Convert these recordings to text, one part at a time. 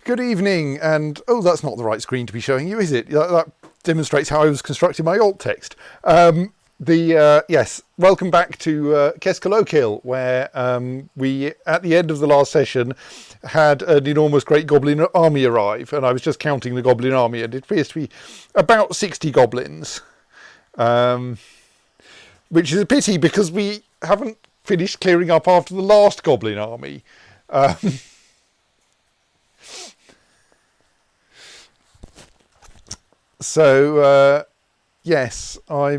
Good evening, and oh, that's not the right screen to be showing you, is it? That demonstrates how I was constructing my alt text. Yes, welcome back to Keskalokil, where we, at the end of the last session, had an enormous great goblin army arrive, and I was just counting the goblin army, and it appears to be about 60 goblins, which is a pity because we haven't finished clearing up after the last goblin army. So, yes, I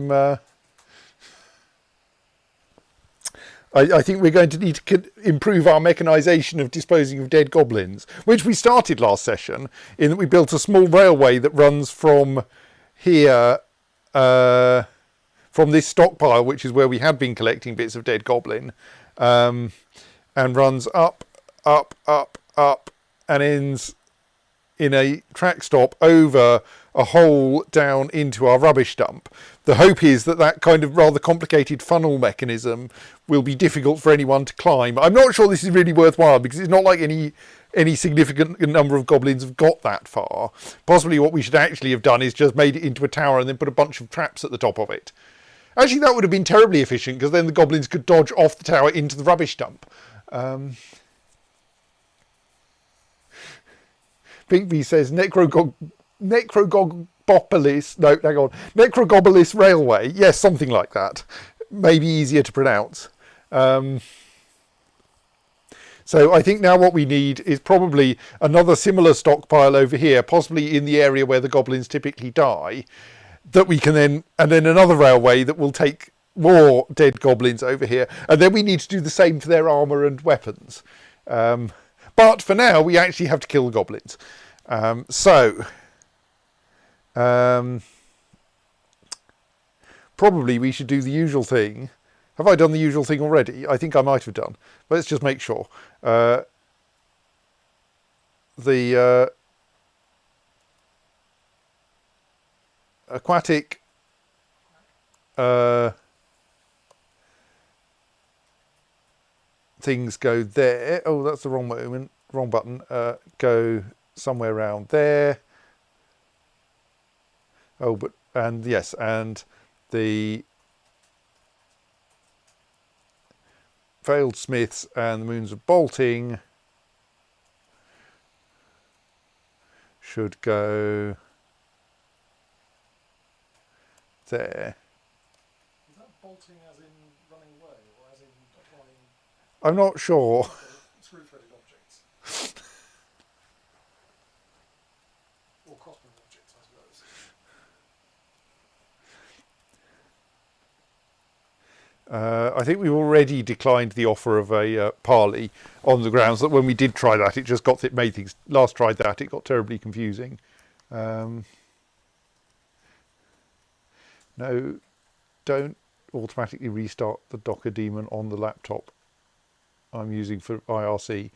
think we're going to need to improve our mechanisation of disposing of dead goblins, which we started last session, in that we built a small railway that runs from here, from this stockpile, which is where we had been collecting bits of dead goblin, and runs up, and ends in a track stop over a hole down into our rubbish dump. The hope is that that kind of rather complicated funnel mechanism will be difficult for anyone to climb. I'm not sure this is really worthwhile because it's not like any significant number of goblins have got that far. Possibly what we should actually have done is just made it into a tower and then put a bunch of traps at the top of it. Actually, that would have been terribly efficient because then the goblins could dodge off the tower into the rubbish dump. Pinkby says Necrogopolis Railway. Yes, something like that. Maybe easier to pronounce. So I think now what we need is probably another similar stockpile over here, possibly in the area where the goblins typically die, that we can then, and then another railway that will take more dead goblins over here. And then we need to do the same for their armour and weapons. But for now, we actually have to kill the goblins. Probably we should do the usual thing. Have I done the usual thing already? I think I might have done. But let's just make sure. The aquatic things go there. Oh, that's the wrong moment. Wrong button. Go somewhere around there. Oh, but, and yes, and the failed smiths and the moons of bolting should go there. Is that bolting as in running away or as in applying? I'm not sure. Screw-threaded objects. Or crossbow objects, I suppose. I think we've already declined the offer of a parley on the grounds that when we did try that, it just got it made things. Last tried that, it got terribly confusing. No, don't automatically restart the Docker daemon on the laptop I'm using for IRC. I really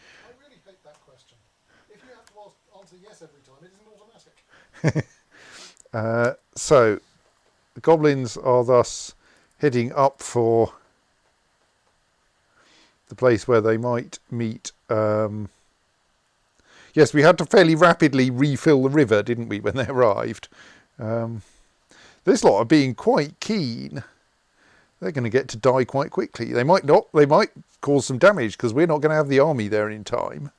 hate that question. If you have to answer yes every time, it isn't automatic. So, the goblins are thus heading up for the place where they might meet. Yes, we had to fairly rapidly refill the river, didn't we, when they arrived? This lot are being quite keen. They're going to get to die quite quickly. They might not. They might cause some damage because we're not going to have the army there in time.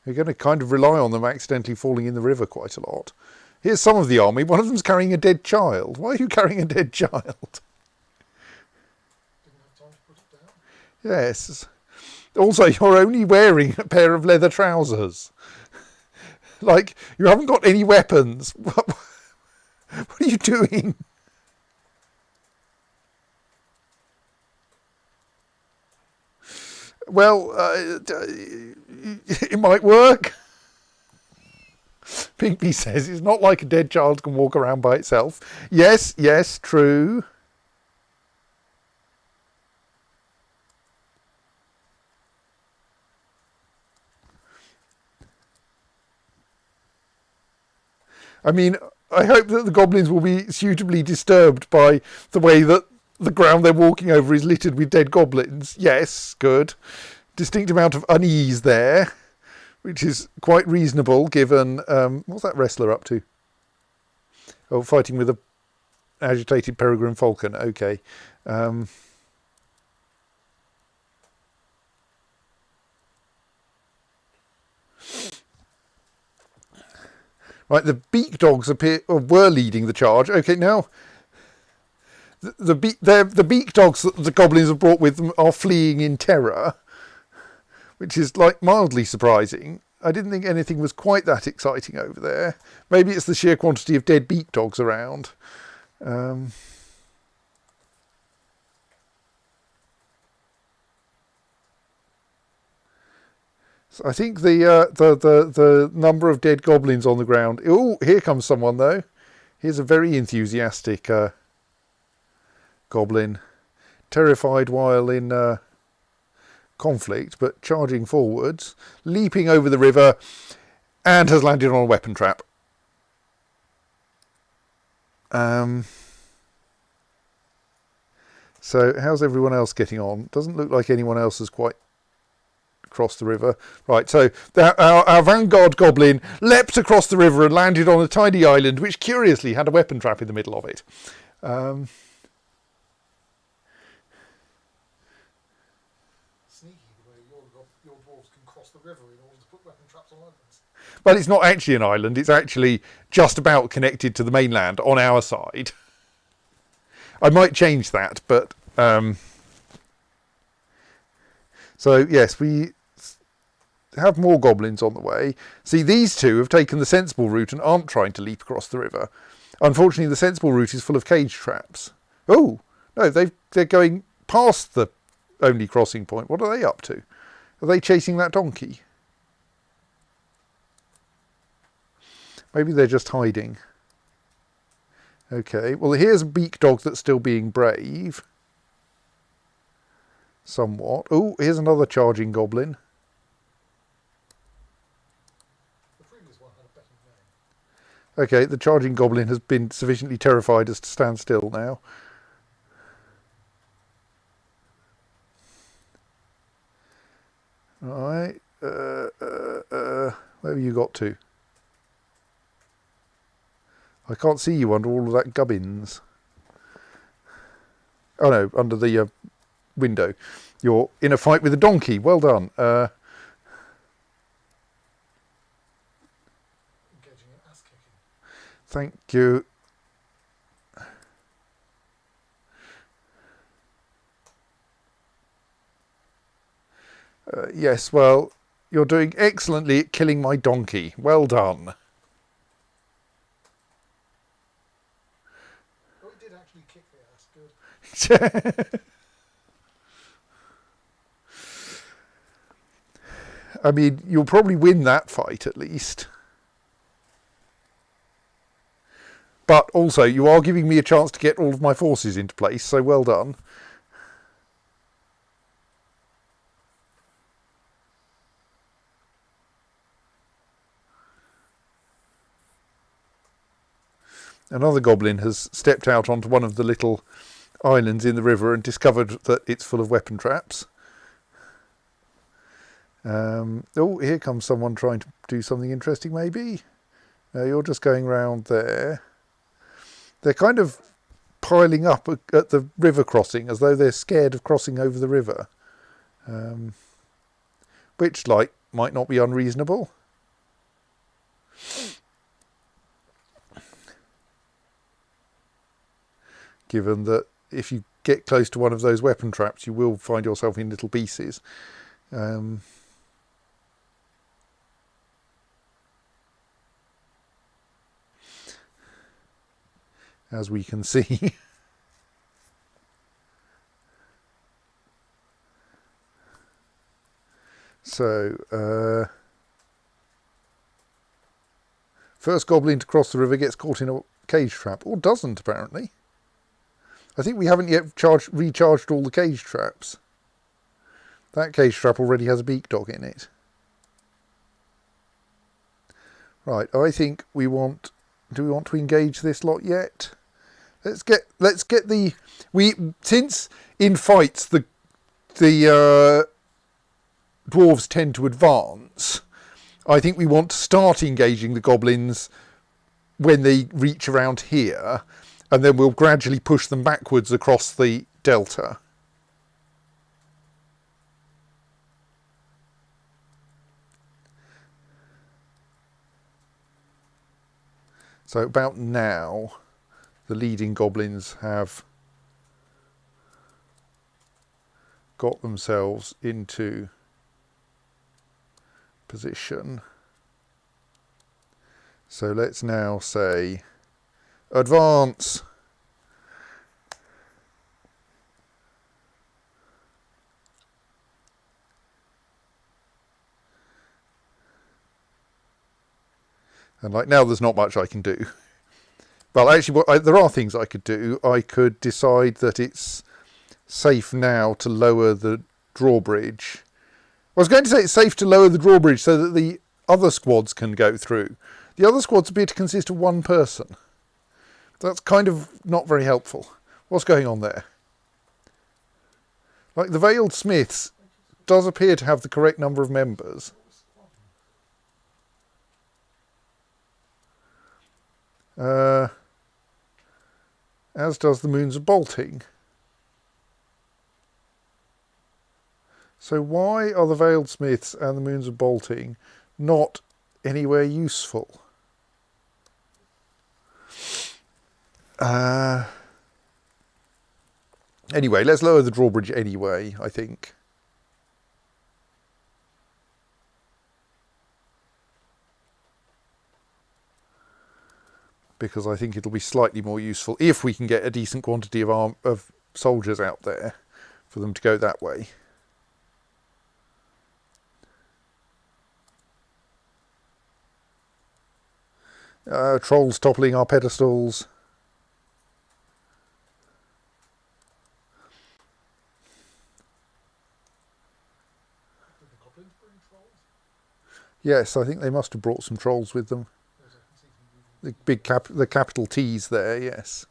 We're going to kind of rely on them accidentally falling in the river quite a lot. Here's some of the army. One of them's carrying a dead child. Why are you carrying a dead child? Didn't have time to put it down. Yes. Also, you're only wearing a pair of leather trousers. Like, you haven't got any weapons. What are you doing? Well, it might work. Pinkby says it's not like a dead child can walk around by itself. Yes, yes, true. I mean, I hope that the goblins will be suitably disturbed by the way that the ground they're walking over is littered with dead goblins. Yes, good. Distinct amount of unease there. which is quite reasonable given... what's that wrestler up to? Oh, fighting with a agitated peregrine falcon. Okay. Right, the beak dogs were leading the charge. Okay, now the beak dogs that the goblins have brought with them are fleeing in terror, which is like mildly surprising. I didn't think anything was quite that exciting over there. Maybe it's the sheer quantity of dead beak dogs around. I think the number of dead goblins on the ground. Oh, here comes someone though. Here's a very enthusiastic goblin, terrified while in conflict, but charging forwards, leaping over the river, and has landed on a weapon trap. So how's everyone else getting on? Doesn't look like anyone else has quite across the river. Right, so our vanguard goblin leapt across the river and landed on a tiny island which curiously had a weapon trap in the middle of it. Sneaky the way your dwarves can cross the river in order to put weapon traps on islands. But it's not actually an island, it's actually just about connected to the mainland on our side. I might change that, but... So, yes, we have more goblins on the way. See, these two have taken the sensible route and aren't trying to leap across the river. Unfortunately, the sensible route is full of cage traps. Oh, no, they're going past the only crossing point. What are they up to? Are they chasing that donkey? Maybe they're just hiding. Okay, well, here's a beak dog that's still being brave. Somewhat. Oh, here's another charging goblin. The previous one had a better name. Okay, the charging goblin has been sufficiently terrified as to stand still now. Alright. Where have you got to? I can't see you under all of that gubbins. Oh no, under the window. You're in a fight with a donkey. Well done. Engaging in ass kicking. Thank you. Yes, well, you're doing excellently at killing my donkey. Well done. Oh, it did actually kick the ass. Good. I mean, you'll probably win that fight at least. But also, you are giving me a chance to get all of my forces into place, so well done. Another goblin has stepped out onto one of the little islands in the river and discovered that it's full of weapon traps. Oh, here comes someone trying to do something interesting, maybe. You're just going round there. They're kind of piling up at the river crossing as though they're scared of crossing over the river. Which, like, might not be unreasonable. Given that if you get close to one of those weapon traps, you will find yourself in little pieces. As we can see. So, first goblin to cross the river gets caught in a cage trap, or doesn't apparently. I think we haven't yet recharged all the cage traps. That cage trap already has a beak dog in it. Right, I think we want... Do we want to engage this lot yet? Let's get the... Since in fights the dwarves tend to advance, I think we want to start engaging the goblins when they reach around here, and then we'll gradually push them backwards across the delta. So about now, the leading goblins have got themselves into position. So let's now say, advance. And like now there's not much I can do. Well, actually, there are things I could do. I could decide that it's safe now to lower the drawbridge. I was going to say it's safe to lower the drawbridge so that the other squads can go through. The other squads appear to consist of one person. That's kind of not very helpful. What's going on there? Like the Veiled Smiths does appear to have the correct number of members. As does the Moons of Bolting. So why are the Veiled Smiths and the Moons of Bolting not anywhere useful? Anyway, let's lower the drawbridge anyway, I think. Because I think it'll be slightly more useful if we can get a decent quantity of soldiers out there for them to go that way. Trolls toppling our pedestals. Did the goblins bring trolls? Yes, I think they must have brought some trolls with them. The big the capital T's there, yes.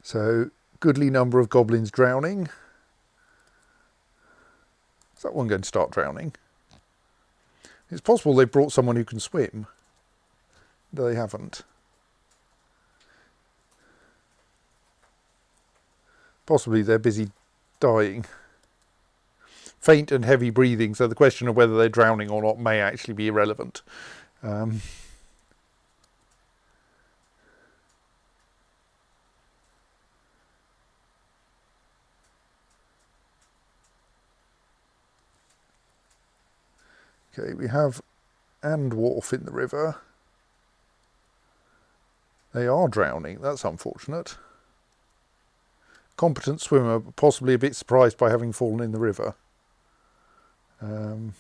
So, goodly number of goblins drowning. Is that one going to start drowning? It's possible they've brought someone who can swim. They haven't. Possibly they're busy dying. Faint and heavy breathing, so the question of whether they're drowning or not may actually be irrelevant. Okay, we have Andwharf in the river. They are drowning, that's unfortunate. Competent swimmer, but possibly a bit surprised by having fallen in the river. Doesn't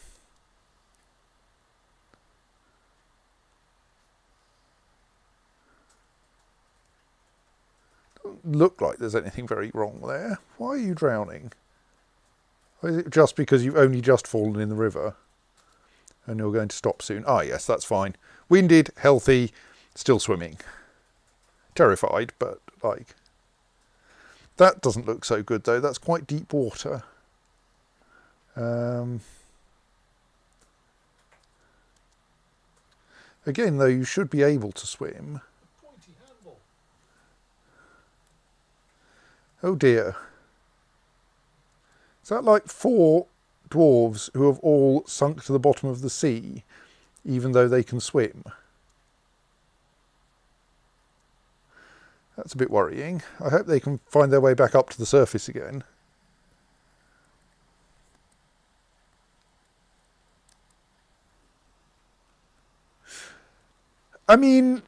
look like there's anything very wrong there. Why are you drowning? Or is it just because you've only just fallen in the river and you're going to stop soon? Ah, yes, that's fine. Winded, healthy, still swimming. Terrified, but like... That doesn't look so good though, that's quite deep water. Again though, you should be able to swim. Pointy handle. Oh dear. Is that like 4 dwarves who have all sunk to the bottom of the sea, even though they can swim? That's a bit worrying. I hope they can find their way back up to the surface again. I mean,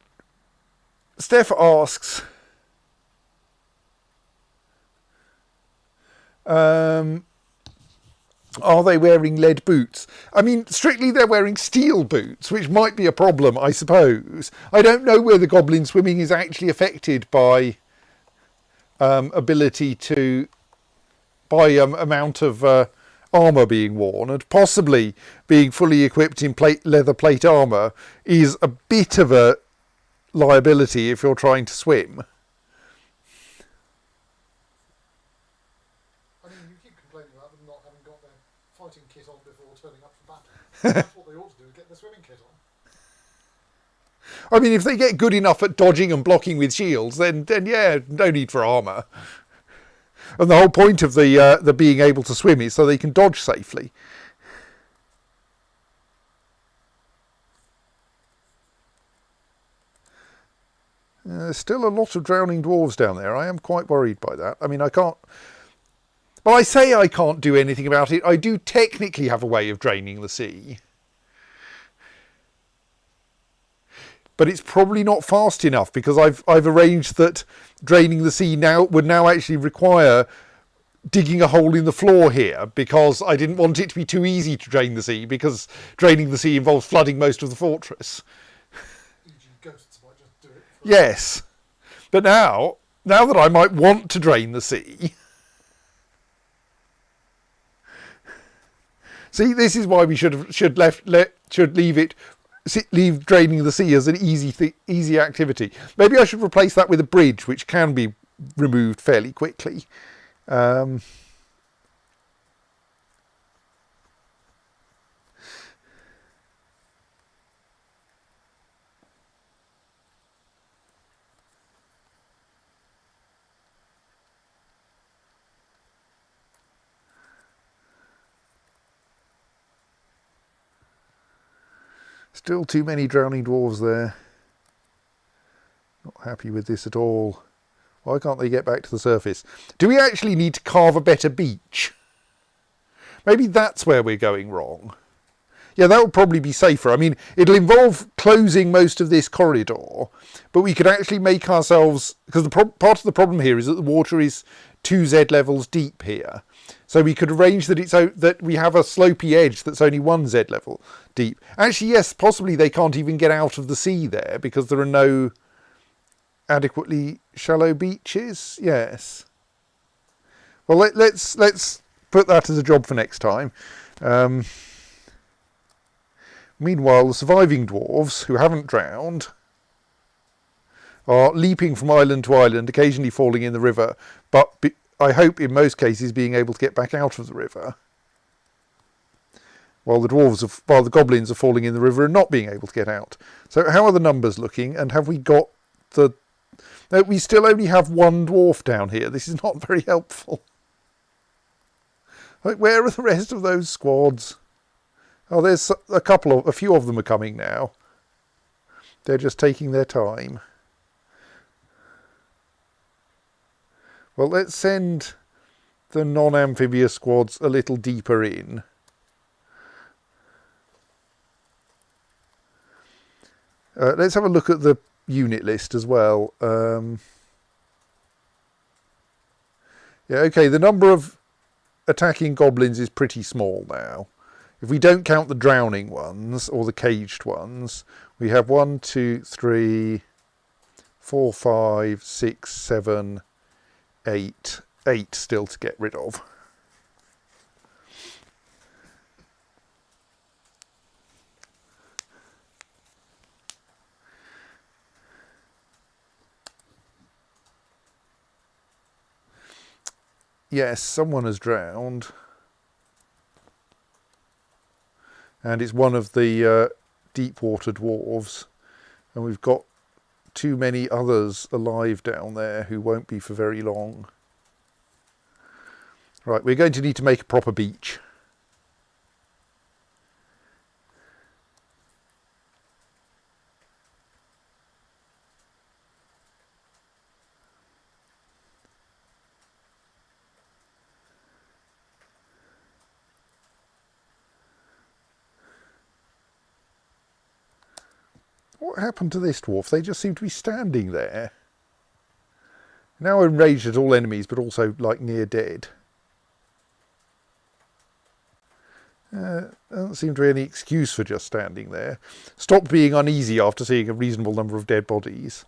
Steph asks, are they wearing lead boots? I mean, strictly they're wearing steel boots, which might be a problem, I suppose. I don't know whether goblin swimming is actually affected by ability to, by amount of armour being worn, and possibly being fully equipped in leather plate armour is a bit of a liability if you're trying to swim. I mean, you keep complaining about them not having got their fighting kit on before turning up for battle. That's what they ought to do, get their swimming kit on. I mean, if they get good enough at dodging and blocking with shields, then yeah, no need for armour. And the whole point of the being able to swim is so they can dodge safely. There's still a lot of drowning dwarves down there. I am quite worried by that. I mean, I can't... Well, I say I can't do anything about it. I do technically have a way of draining the sea. But it's probably not fast enough because I've arranged that draining the sea would now actually require digging a hole in the floor here, because I didn't want it to be too easy to drain the sea, because draining the sea involves flooding most of the fortress. E.g. ghosts might just do it. Yes. But now that I might want to drain the sea... See, this is why we should leave draining the sea as an easy activity. Maybe I should replace that with a bridge, which can be removed fairly quickly. Still too many drowning dwarves there. Not happy with this at all. Why can't they get back to the surface? Do we actually need to carve a better beach? Maybe that's where we're going wrong. Yeah, that would probably be safer. I mean, it'll involve closing most of this corridor, but we could actually make ourselves... Because part of the problem here is that the water is 2 Z levels deep here. So we could arrange that that we have a slopey edge that's only 1 Z level deep. Actually, yes, possibly they can't even get out of the sea there because there are no adequately shallow beaches. Yes. Well, let's put that as a job for next time. Meanwhile, the surviving dwarves who haven't drowned are leaping from island to island, occasionally falling in the river, but I hope in most cases being able to get back out of the river, while the goblins are falling in the river and not being able to get out. So how are the numbers looking? And have we got the... No, we still only have 1 dwarf down here. This is not very helpful. Like, where are the rest of those squads? Oh, there's a few of them are coming now. They're just taking their time. Well, let's send the non-amphibious squads a little deeper in. Let's have a look at the unit list as well. Yeah, okay, the number of attacking goblins is pretty small now. If we don't count the drowning ones, or the caged ones, we have 1, 2, 3, 4, 5, 6, 7, 8 still to get rid of. Yes, someone has drowned. And it's one of the deep water dwarves. And we've got too many others alive down there who won't be for very long. Right, we're going to need to make a proper beach. What happened to this dwarf? They just seem to be standing there. Now enraged at all enemies, but also, like, near dead. Doesn't seem to be any excuse for just standing there. Stop being uneasy after seeing a reasonable number of dead bodies.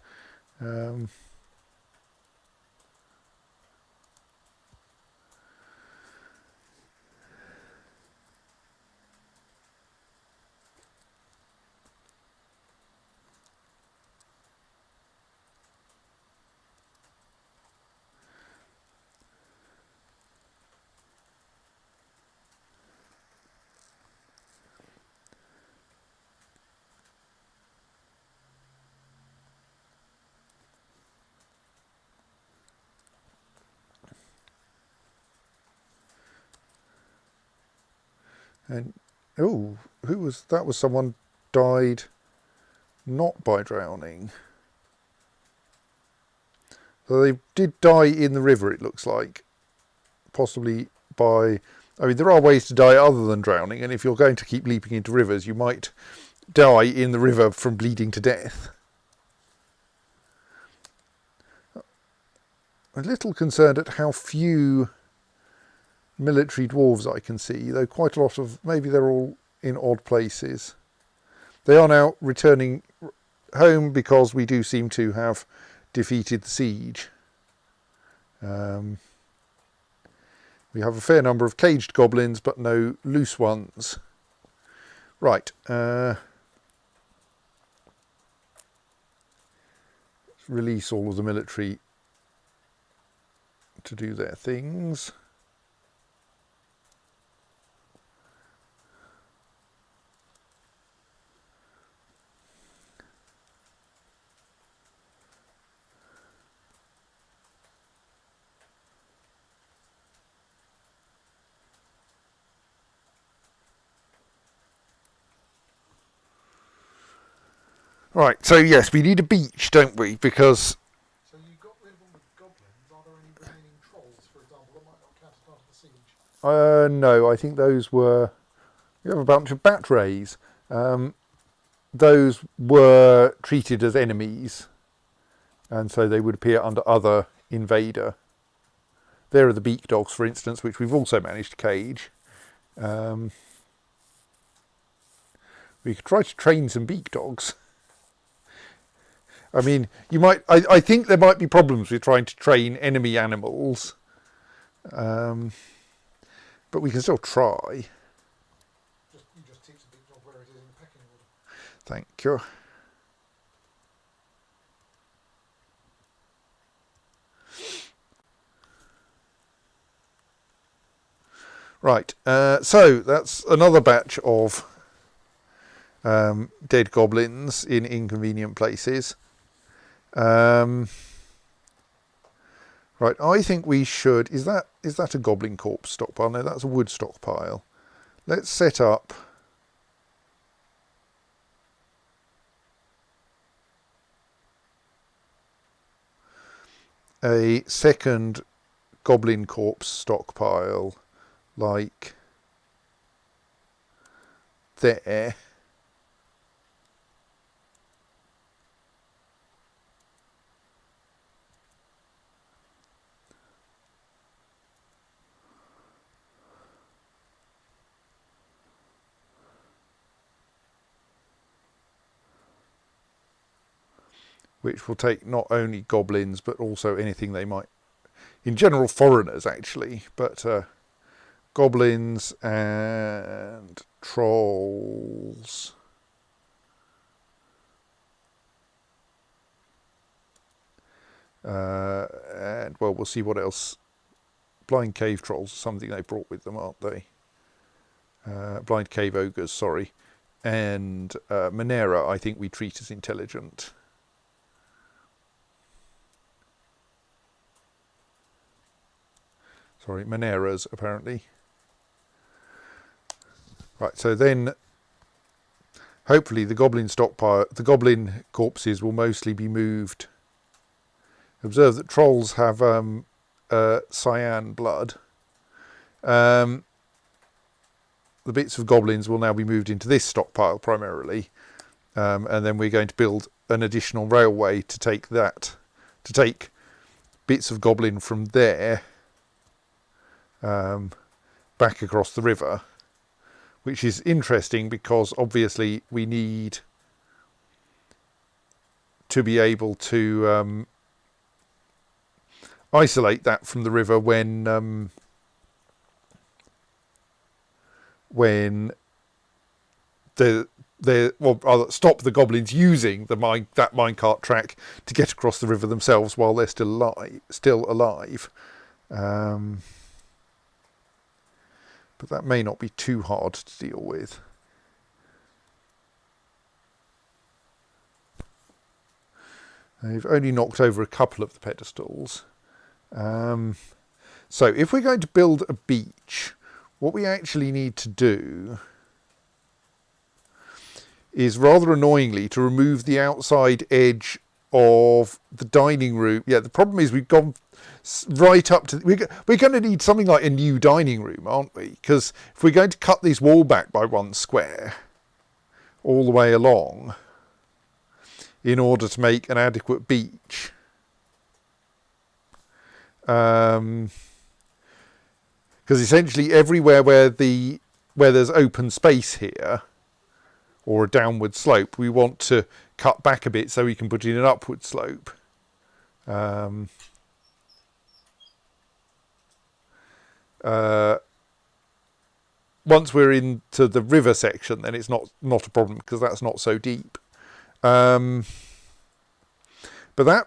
And oh, who was that? Was someone died not by drowning? So they did die in the river, it looks like. Possibly by... I mean, there are ways to die other than drowning, and if you're going to keep leaping into rivers, you might die in the river from bleeding to death. I'm a little concerned at how few military dwarves I can see, though quite a lot of... Maybe they're all in odd places. They are now returning home because we do seem to have defeated the siege. We have a fair number of caged goblins, but no loose ones. Right. Let's release all of the military to do their things. Right, so yes, we need a beach, don't we? Because... So you got rid of all the goblins. Are there any remaining trolls, for example, that might not count as part of the siege? no, I think those were... We have a bunch of bat rays. Those were treated as enemies, and so they would appear under other invader. There are the beak dogs, for instance, which we've also managed to cage. We could try to train some beak dogs. I mean, you might. I think there might be problems with trying to train enemy animals, but we can still try. You just teach the big dog where it is in the pecking order. Thank you. Right, so that's another batch of dead goblins in inconvenient places. Right, I think we should... Is that a goblin corpse stockpile? No, that's a wood stockpile. Let's set up a second goblin corpse stockpile, like there. Which will take not only goblins, but also anything they might... In general, foreigners, actually. But goblins and trolls. And, well, we'll see what else. Blind cave trolls are something they brought with them, aren't they? Blind cave ogres, sorry. And Monera, I think we treat as intelligent. Sorry, Moneras, apparently. Right, so then hopefully the goblin stockpile, the goblin corpses will mostly be moved. Observe that trolls have cyan blood. The bits of goblins will now be moved into this stockpile primarily, and then we're going to build an additional railway to take bits of goblin from there back across the river, which is interesting because obviously we need to be able to isolate that from the river when well, rather stop the goblins using that minecart track to get across the river themselves while they're still alive. But that may not be too hard to deal with. They've only knocked over a couple of the pedestals. So if we're going to build a beach, what we actually need to do is, rather annoyingly, to remove the outside edge of the dining room. Yeah, the problem is we've gone right up to... We're going to need something like a new dining room, aren't we? Because if we're going to cut this wall back by 1 square all the way along in order to make an adequate beach... because essentially everywhere where there's open space here, or a downward slope, we want to cut back a bit so we can put in an upward slope. Once we're into the river section, then it's not a problem because that's not so deep. But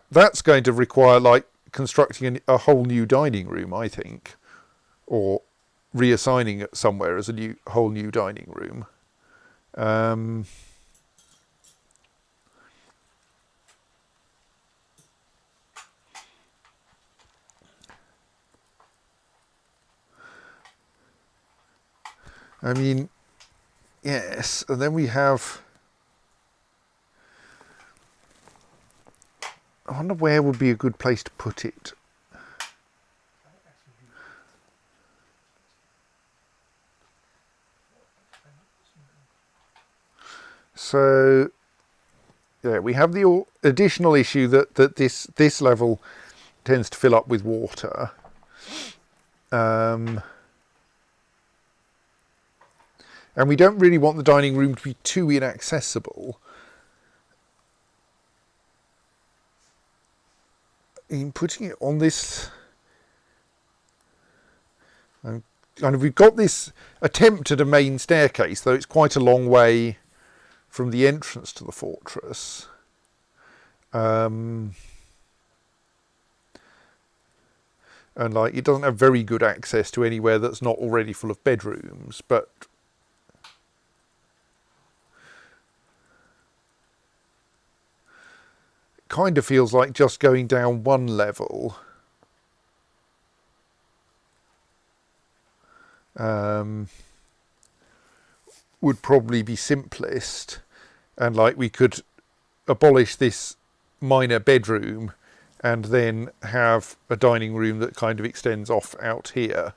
that's going to require like constructing a whole new dining room, I think, or reassigning it somewhere as a whole new dining room. I mean, yes, and then we have... I wonder where would be a good place to put it. So, yeah, we have the additional issue that this level tends to fill up with water. And we don't really want the dining room to be too inaccessible. In putting it on this... And we've got this attempt at a main staircase, though it's quite a long way from the entrance to the fortress. And like, it doesn't have very good access to anywhere that's not already full of bedrooms, but it kind of feels like just going down 1 level would probably be simplest, and like we could abolish this minor bedroom and then have a dining room that kind of extends off out here,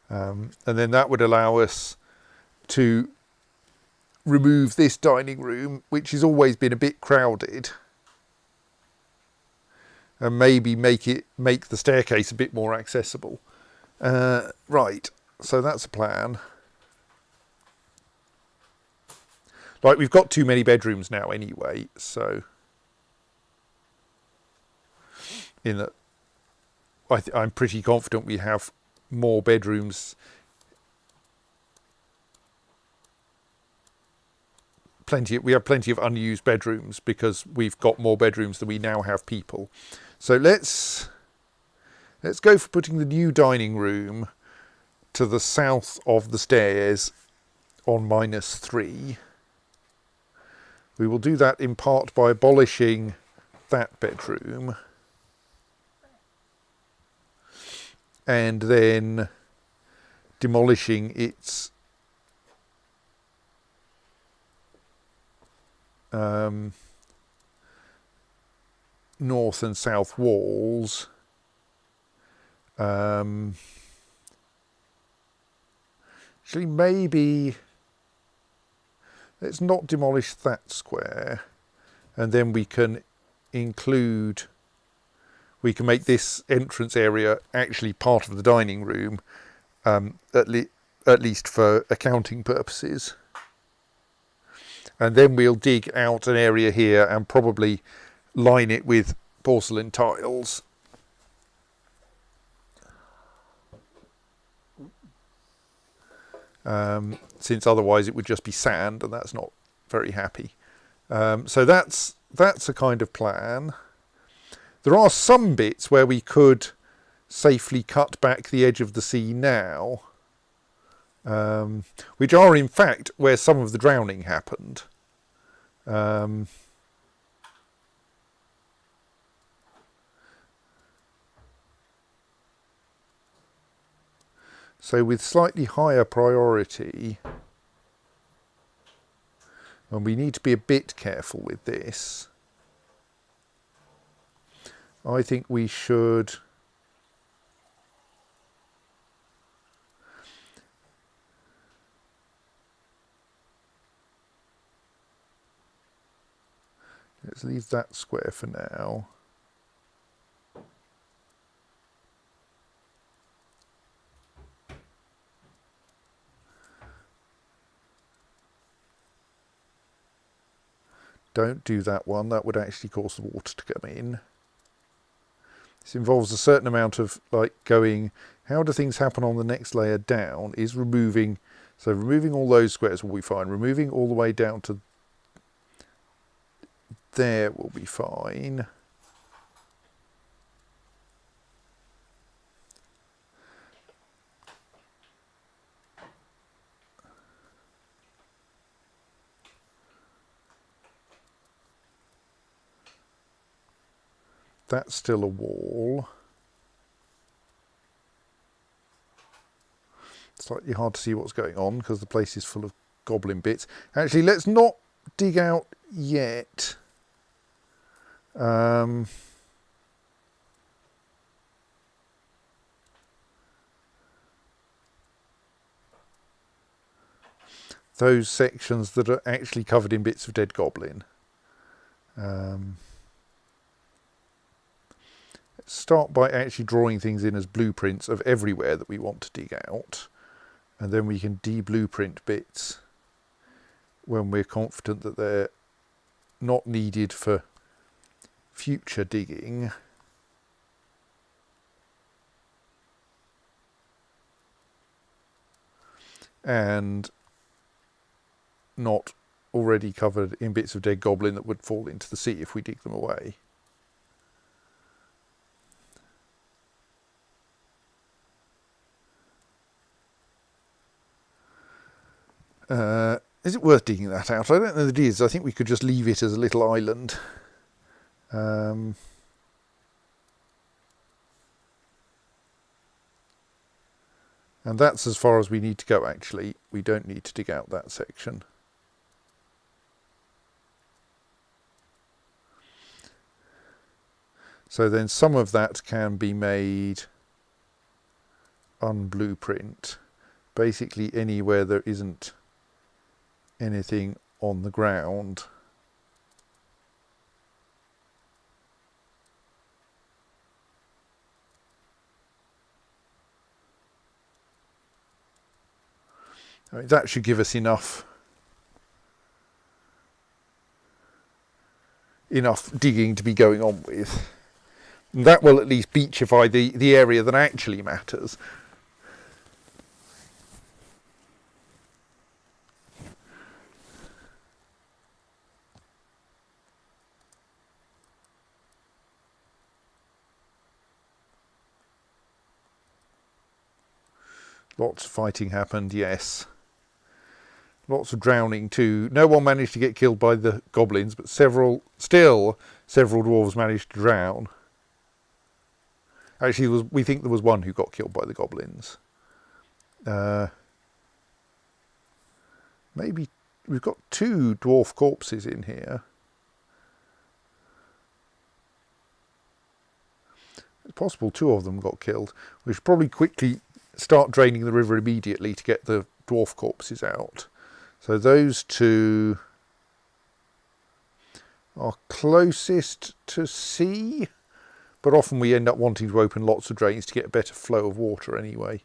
and then that would allow us to remove this dining room, which has always been a bit crowded, and maybe make the staircase a bit more accessible. Right, so that's a plan. Like, we've got too many bedrooms now anyway, so in that I'm pretty confident we have more bedrooms. We have plenty of unused bedrooms because we've got more bedrooms than we now have people. So let's go for putting the new dining room to the south of the stairs on -3. We will do that in part by abolishing that bedroom and then demolishing its north and south walls. Actually, maybe let's not demolish that square, and then we can make this entrance area actually part of the dining room, at least for accounting purposes. And then we'll dig out an area here and probably line it with porcelain tiles. Since otherwise it would just be sand, and that's not very happy. So that's a kind of plan. There are some bits where we could safely cut back the edge of the sea now, which are in fact where some of the drowning happened. So with slightly higher priority, and we need to be a bit careful with this, I think we should let's leave that square for now. Don't do that one, that would actually cause the water to come in. This involves a certain amount of like going, how do things happen on the next layer down, is removing, so removing all those squares will be fine, removing all the way down to there will be fine. That's still a wall. Slightly hard to see what's going on because the place is full of goblin bits. Actually, let's not dig out yet. Those sections that are actually covered in bits of dead goblin. Start by actually drawing things in as blueprints of everywhere that we want to dig out, and then we can de-blueprint bits when we're confident that they're not needed for future digging. And not already covered in bits of dead goblin that would fall into the sea if we dig them away. Is it worth digging that out? I don't know that it is. I think we could just leave it as a little island. And that's as far as we need to go, actually. We don't need to dig out that section. So then some of that can be made unblueprint. Basically anywhere there isn't anything on the ground. I mean, that should give us enough digging to be going on with. And that will at least beachify the area that actually matters. Lots of fighting happened, yes. Lots of drowning too. No one managed to get killed by the goblins, but several dwarves managed to drown. Actually, we think there was one who got killed by the goblins. Maybe we've got 2 dwarf corpses in here. It's possible 2 of them got killed. We should probably quickly start draining the river immediately to get the dwarf corpses out. So those 2 are closest to sea, but often we end up wanting to open lots of drains to get a better flow of water anyway.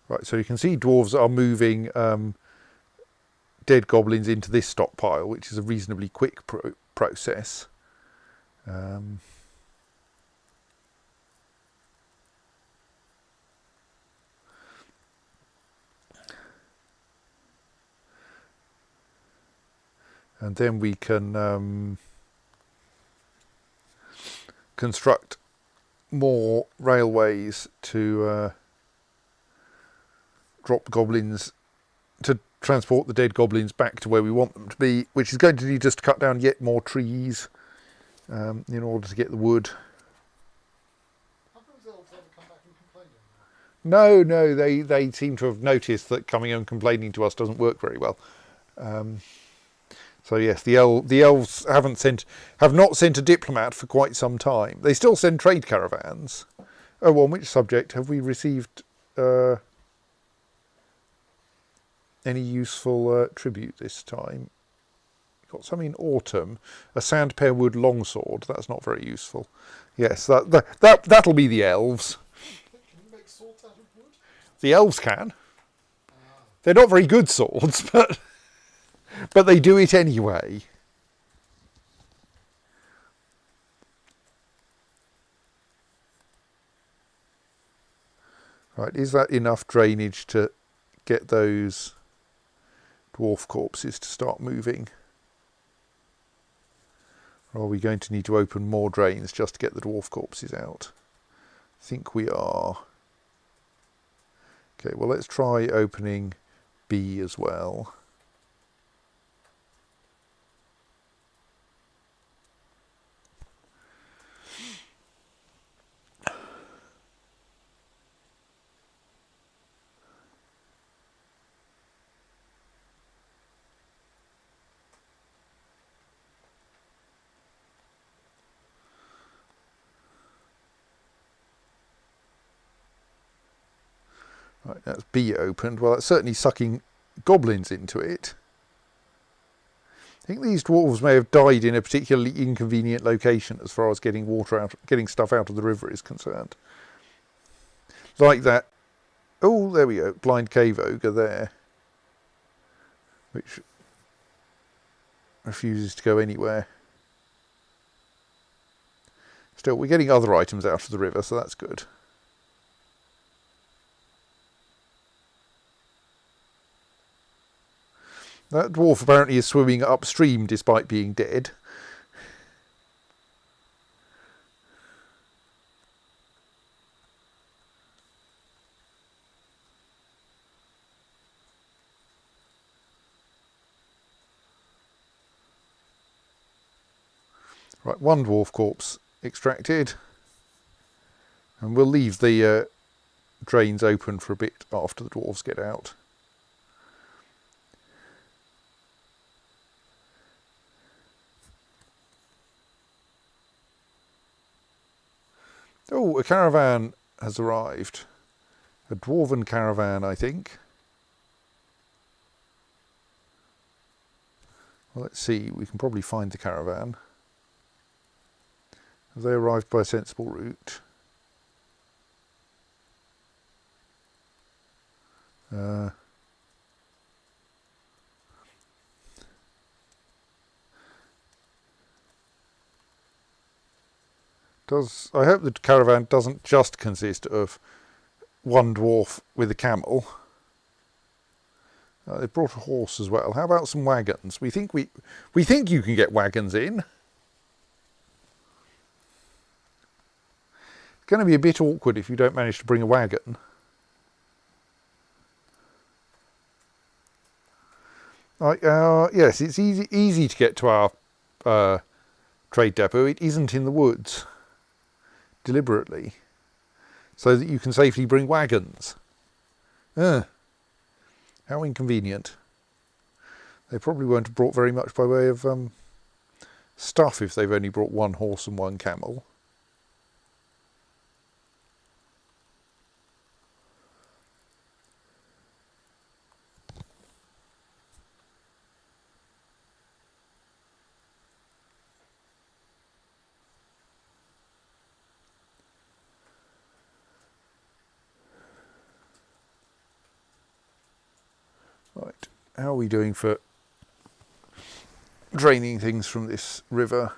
Right, so you can see dwarves are moving dead goblins into this stockpile, which is a reasonably quick process. And then we can construct more railways to drop goblins, to transport the dead goblins back to where we want them to be, which is going to need us to cut down yet more trees in order to get the wood. Have those elves ever come back and complain anymore? No, they seem to have noticed that coming and complaining to us doesn't work very well. So yes, the elves have not sent a diplomat for quite some time. They still send trade caravans. Oh, on which subject have we received any useful tribute this time? Got some in autumn. A sandpear wood longsword. That's not very useful. Yes, that'll be the elves. Can you make swords out of wood? The elves can. They're not very good swords, but they do it anyway. Right, is that enough drainage to get those dwarf corpses to start moving? Or are we going to need to open more drains just to get the dwarf corpses out? I think we are. Okay, well let's try opening B as well. Right, that's B opened. Well, that's certainly sucking goblins into it. I think these dwarves may have died in a particularly inconvenient location as far as getting water out, getting stuff out of the river is concerned. Like that. Oh, there we go. Blind cave ogre there, which refuses to go anywhere. Still, we're getting other items out of the river, so that's good. That dwarf apparently is swimming upstream despite being dead. Right, one dwarf corpse extracted. And we'll leave the drains open for a bit after the dwarves get out. Oh, a caravan has arrived. A dwarven caravan, I think. Well, let's see. We can probably find the caravan. Have they arrived by a sensible route? I hope the caravan doesn't just consist of one dwarf with a camel. They brought a horse as well. How about some wagons? We think you can get wagons in. It's going to be a bit awkward if you don't manage to bring a wagon. Yes, it's easy to get to our trade depot. It isn't in the woods. Deliberately, so that you can safely bring wagons. How inconvenient. They probably won't have brought very much by way of stuff if they've only brought one horse and one camel. Right, how are we doing for draining things from this river?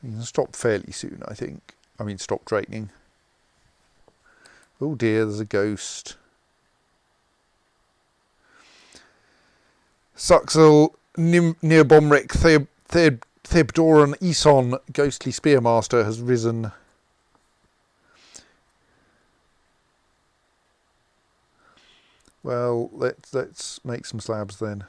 We can stop fairly soon, I think. I mean, stop draining. Oh dear, there's a ghost. Suxel, Neobomric, Thebdoran, Eson, ghostly spearmaster, has risen. Well, let's make some slabs then.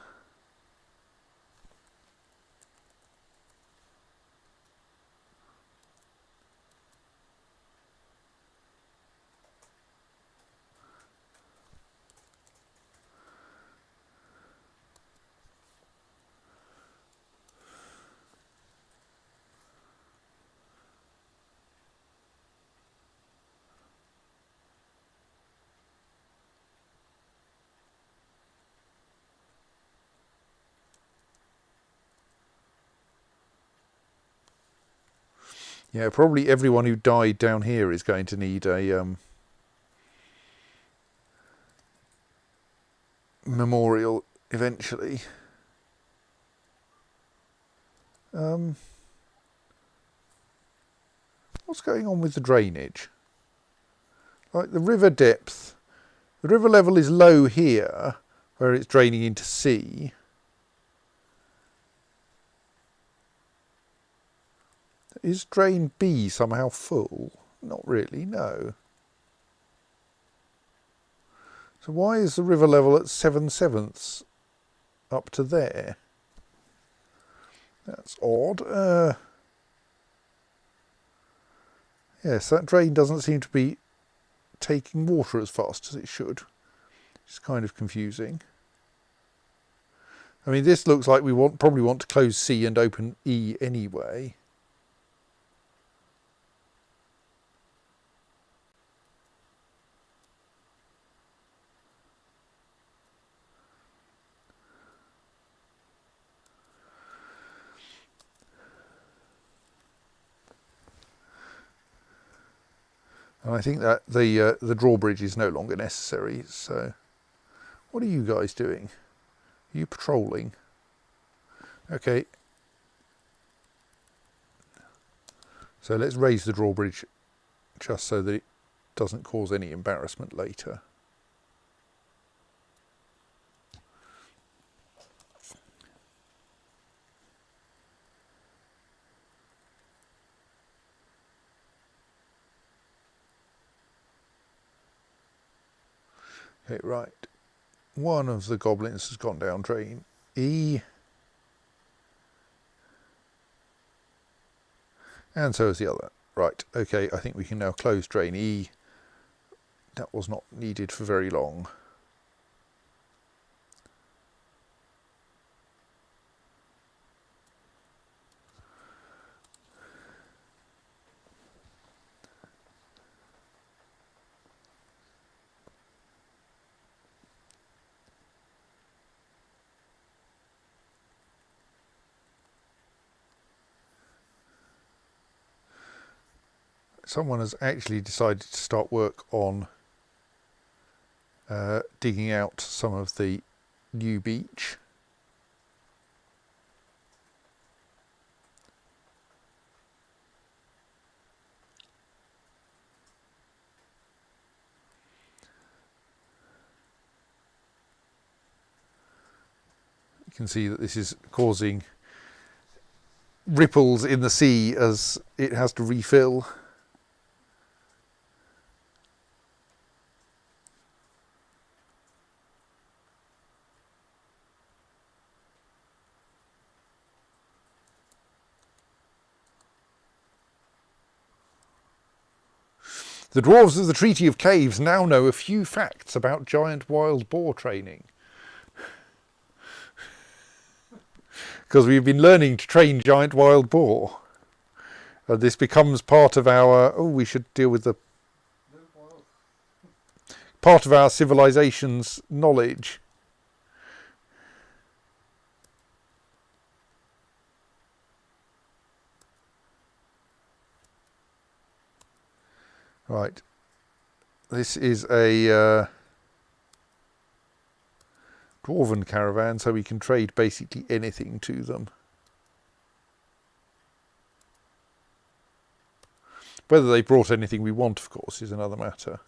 Yeah, probably everyone who died down here is going to need a memorial eventually. What's going on with the drainage? Like the river depth, the river level is low here, where it's draining into sea. Is drain B somehow full? Not really, no. So why is the river level at 7/7 up to there? That's odd. Yes, that drain doesn't seem to be taking water as fast as it should. It's kind of confusing. I mean, this looks like we probably want to close C and open E anyway. And I think that the drawbridge is no longer necessary. So, what are you guys doing? Are you patrolling? Okay. So let's raise the drawbridge just so that it doesn't cause any embarrassment later. Okay, right. One of the goblins has gone down drain E. And so is the other. Right, okay, I think we can now close drain E. That was not needed for very long. Someone has actually decided to start work on digging out some of the new beach. You can see that this is causing ripples in the sea as it has to refill. The dwarves of the Treaty of Caves now know a few facts about giant wild boar training. Because we've been learning to train giant wild boar. This becomes part of our... Oh, we should deal with the... part of our civilization's knowledge. Right. This is a dwarven caravan, so we can trade basically anything to them. Whether they brought anything we want, of course, is another matter.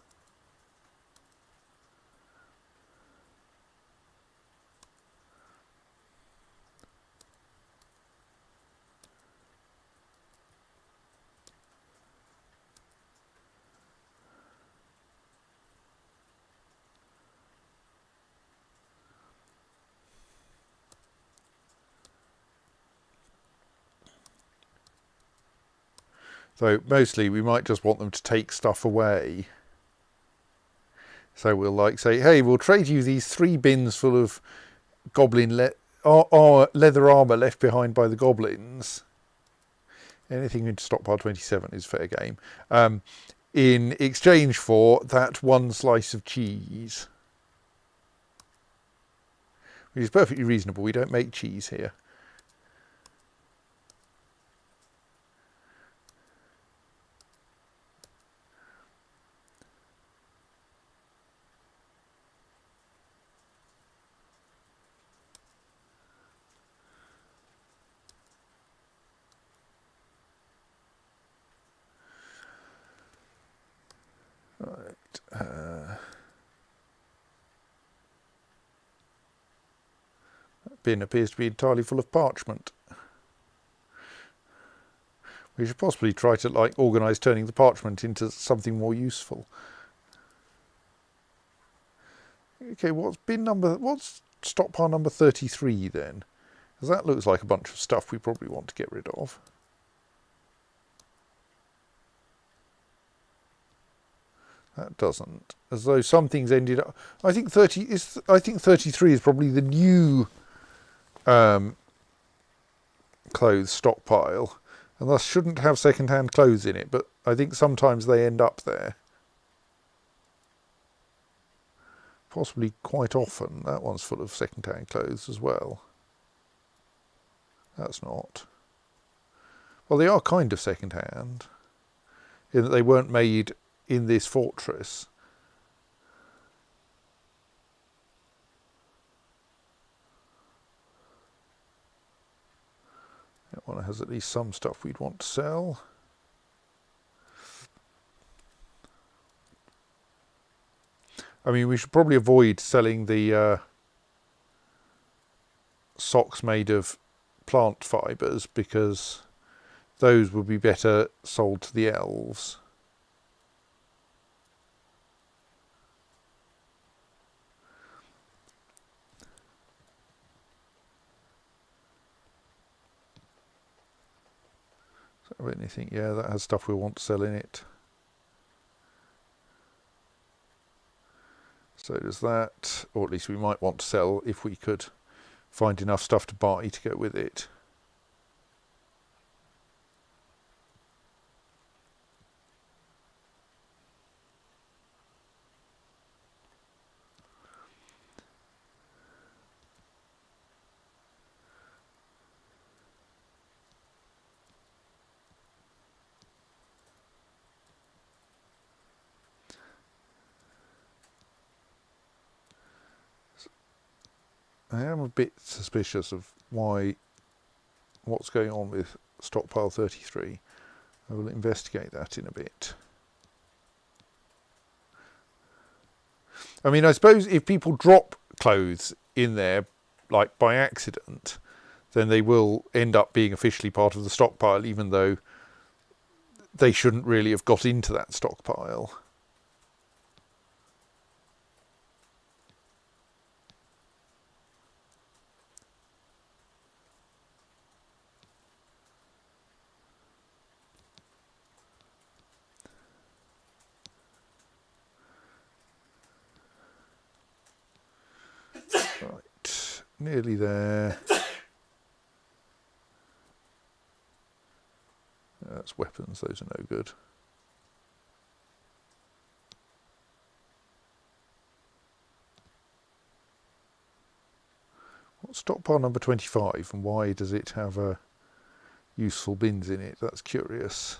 Though mostly we might just want them to take stuff away. So we'll like say, hey, we'll trade you these 3 bins full of goblin leather armour left behind by the goblins. Anything into stockpile 27 is fair game. In exchange for that 1 slice of cheese. Which is perfectly reasonable. We don't make cheese here. Right. That bin appears to be entirely full of parchment. We should possibly try to like organise turning the parchment into something more useful. Okay, what's stockpile number 33 then? Because that looks like a bunch of stuff we probably want to get rid of. That doesn't. As though some things ended up. I think 33 is probably the new clothes stockpile, and thus shouldn't have second-hand clothes in it. But I think sometimes they end up there. Possibly quite often. That one's full of second-hand clothes as well. That's not. Well, they are kind of second-hand, in that they weren't made in this fortress. That one has at least some stuff we'd want to sell. I mean, we should probably avoid selling the socks made of plant fibres, because those would be better sold to the elves. So anything, yeah, that has stuff we want to sell in it. So does that, or at least we might want to sell if we could find enough stuff to buy to go with it. I am a bit suspicious of what's going on with stockpile 33. I will investigate that in a bit. I mean, I suppose if people drop clothes in there, like by accident, then they will end up being officially part of the stockpile, even though they shouldn't really have got into that stockpile. Right, nearly there. That's weapons, those are no good. What's stockpile number 25 and why does it have useful bins in it? That's curious.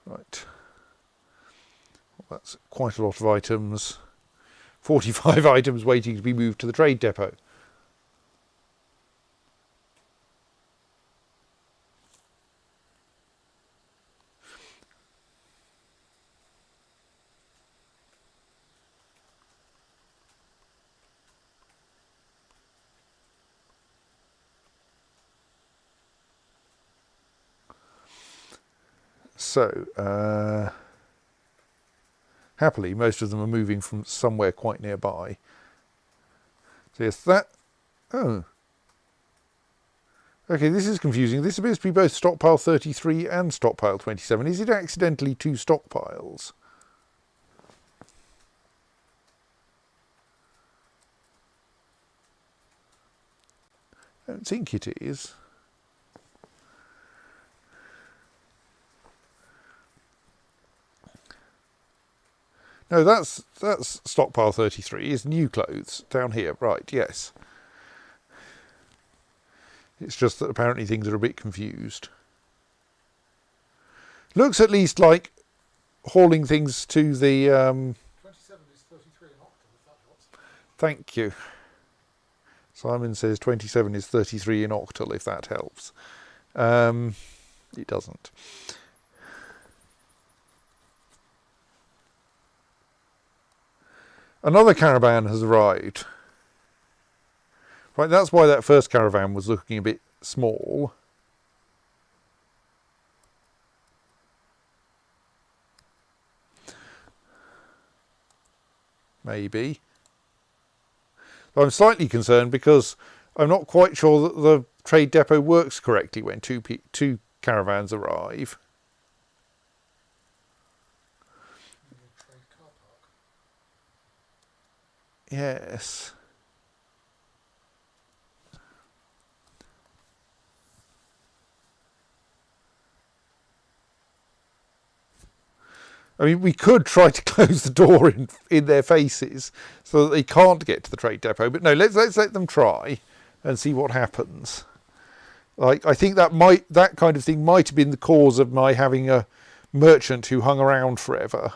Right. Well, that's quite a lot of items. 45 items waiting to be moved to the trade depot. So, happily, most of them are moving from somewhere quite nearby. So yes, that... Oh. Okay, this is confusing. This appears to be both stockpile 33 and stockpile 27. Is it accidentally two stockpiles? I don't think it is. No, that's stockpile 33 is new clothes down here. Right, yes. It's just that apparently things are a bit confused. Looks at least like hauling things to the... 27 is 33 in octal, if that helps. Thank you. Simon says 27 is 33 in octal, if that helps. It doesn't. Another caravan has arrived. Right, that's why that first caravan was looking a bit small. Maybe. I'm slightly concerned because I'm not quite sure that the trade depot works correctly when two caravans arrive. Trade car park. Yes. I mean, we could try to close the door in their faces so that they can't get to the trade depot. But no, let's let them try and see what happens. Like, I think that kind of thing might have been the cause of my having a merchant who hung around forever.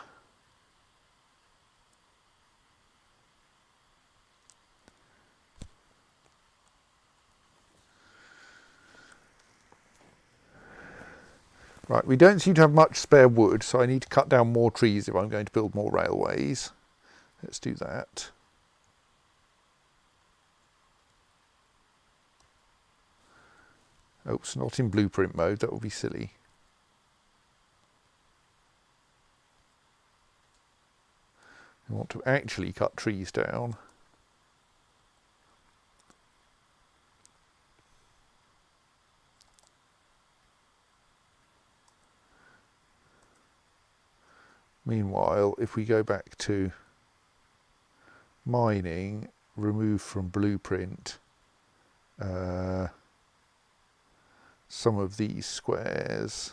Right, we don't seem to have much spare wood, so I need to cut down more trees if I'm going to build more railways. Let's do that. Oops, not in blueprint mode, that would be silly. I want to actually cut trees down. Meanwhile, if we go back to mining, remove from blueprint some of these squares.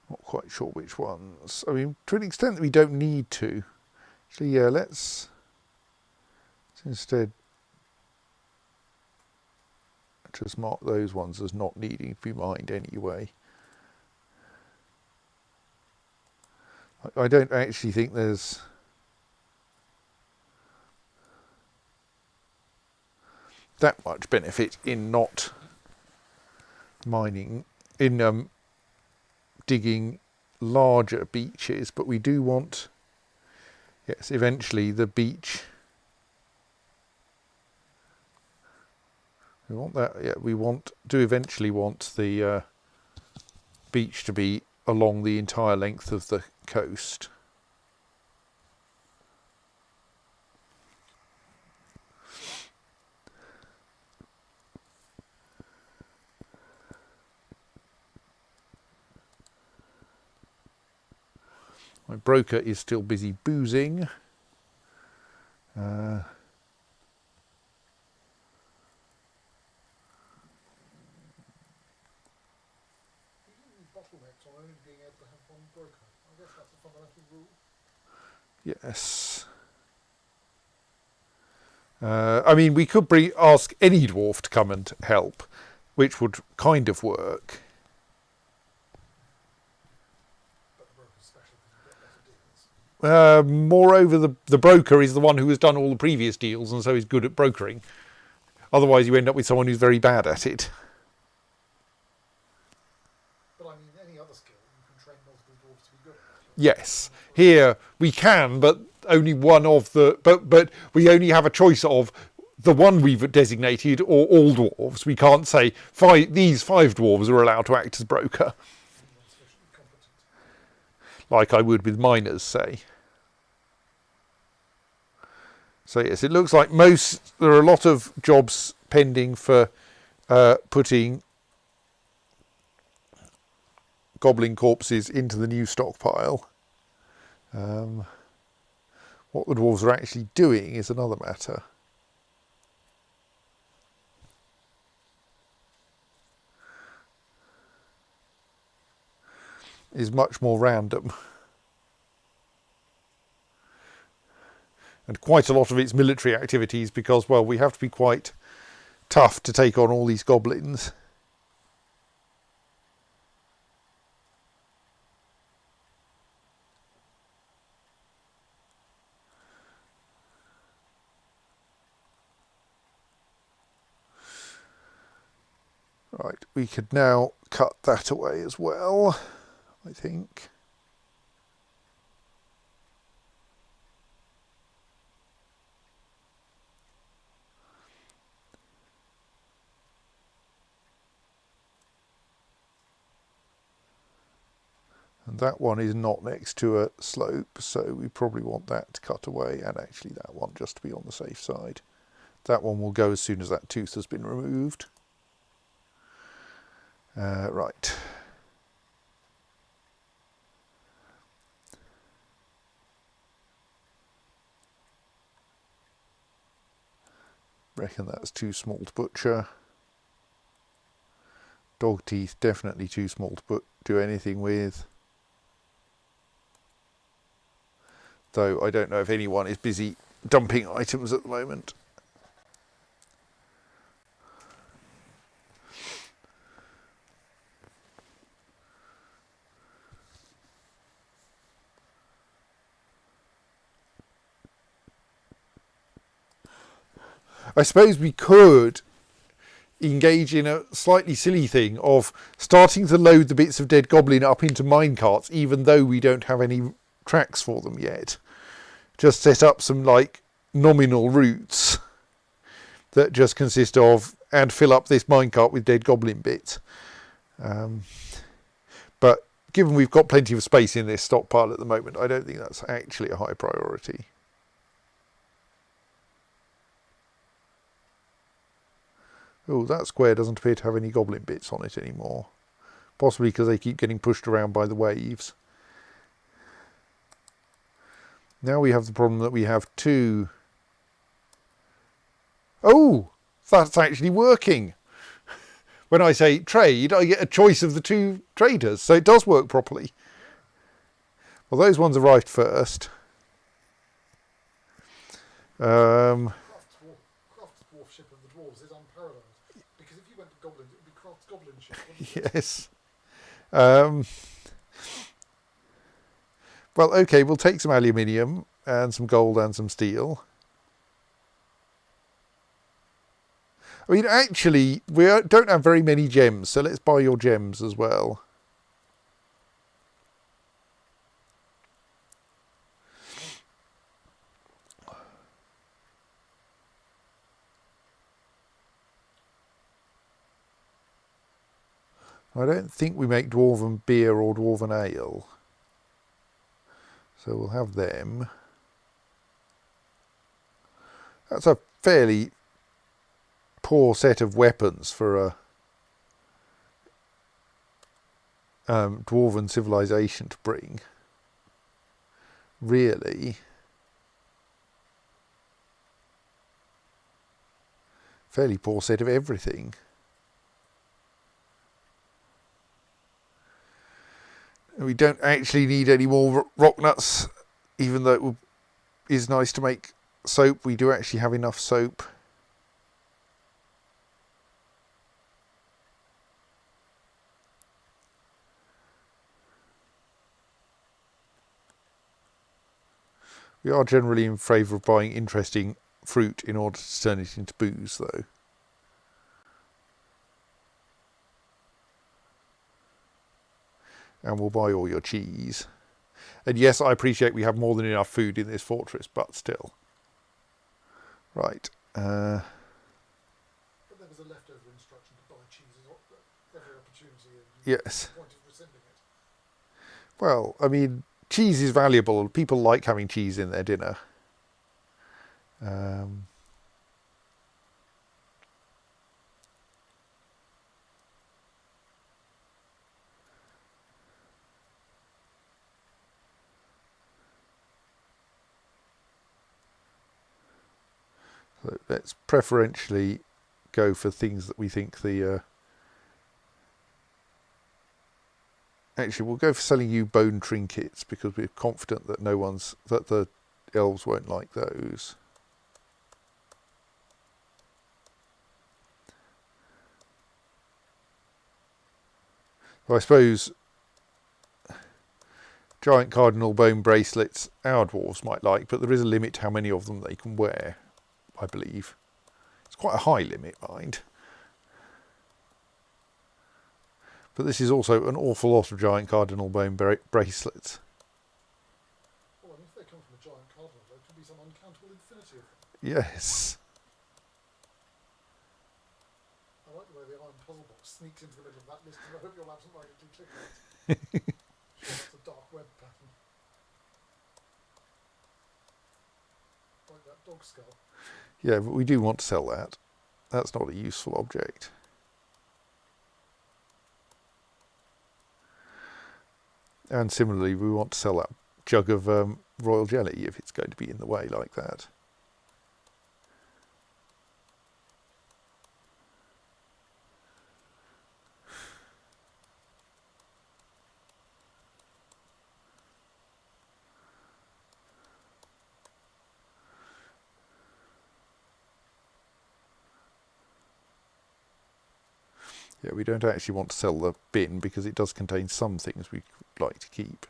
Not quite sure which ones. I mean, to an extent that we don't need to. So yeah, let's instead just mark those ones as not needing to be mined anyway. I don't actually think there's that much benefit in not mining, in digging larger beaches, but we do want, yes, eventually the beach. We want that, yeah, we do eventually want the beach to be along the entire length of the coast. My broker is still busy boozing. Bottlenecks on only being able to have one broker. I guess that's a fundamental rule. Yes. I mean, we could ask any dwarf to come and help, which would kind of work. But the broker's special because you get better deals. Moreover, the broker is the one who has done all the previous deals and so is good at brokering. Otherwise, you end up with someone who's very bad at it. But I mean, any other skill, you can train multiple dwarves to be good at. Yes, here we can, but only one of the. But we only have a choice of the one we've designated or all dwarves. We can't say these 5 dwarves are allowed to act as broker. Anyone sufficiently competent. like I would with miners, say. So yes, it looks like there are a lot of jobs pending for putting goblin corpses into the new stockpile. What the dwarves are actually doing is another matter. Is much more random. And quite a lot of its military activities because, well, we have to be quite tough to take on all these goblins. Right, we could now cut that away as well, I think. And that one is not next to a slope, so we probably want that to cut away, and actually that one just to be on the safe side. That one will go as soon as that tooth has been removed. Right. Reckon that's too small to butcher. Dog teeth definitely too small to do anything with. Though I don't know if anyone is busy dumping items at the moment. I suppose we could engage in a slightly silly thing of starting to load the bits of dead goblin up into minecarts, even though we don't have any tracks for them yet. Just set up some like nominal routes that just consist of, and fill up this minecart with dead goblin bits. But given we've got plenty of space in this stockpile at the moment, I don't think that's actually a high priority. Oh, that square doesn't appear to have any goblin bits on it anymore. Possibly because they keep getting pushed around by the waves. Now we have the problem that we have two... Oh, that's actually working. When I say trade, I get a choice of the two traders, so it does work properly. Well, those ones arrived first. Craft's dwarfship of the dwarves is unparalleled. Because if you went to goblins, it would be Craft's goblin ship, wouldn't it? Yes. Well, okay, we'll take some aluminium and some gold and some steel. I mean, actually, we don't have very many gems, so let's buy your gems as well. I don't think we make dwarven beer or dwarven ale. So we'll have them. That's a fairly poor set of weapons for a dwarven civilization to bring. Really. Fairly poor set of everything. We don't actually need any more rock nuts, even though it is nice to make soap. We do actually have enough soap. We are generally in favour of buying interesting fruit in order to turn it into booze, though. And we'll buy all your cheese. And yes, I appreciate we have more than enough food in this fortress, but still. Right. But there was a leftover instruction to buy cheese every opportunity. And yes. The point of rescinding it. Well, I mean, cheese is valuable. People like having cheese in their dinner. So let's preferentially go for things that we think the... Actually, we'll go for selling you bone trinkets because we're confident that that the elves won't like those. So I suppose giant cardinal bone bracelets our dwarves might like, but there is a limit to how many of them they can wear, I believe. It's quite a high limit, mind. But this is also an awful lot of giant cardinal bone bracelets. Well, and if they come from a giant cardinal, there could be some uncountable infinity of them. Yes. I like the way the iron puzzle box sneaks into the middle of that list, and I hope you'll absent-mindedly click on it. Sure, that's a dark web pattern. Like that dog skull. Yeah, but we do want to sell that. That's not a useful object. And similarly, we want to sell that jug of royal jelly if it's going to be in the way like that. Yeah, we don't actually want to sell the bin because it does contain some things we'd like to keep.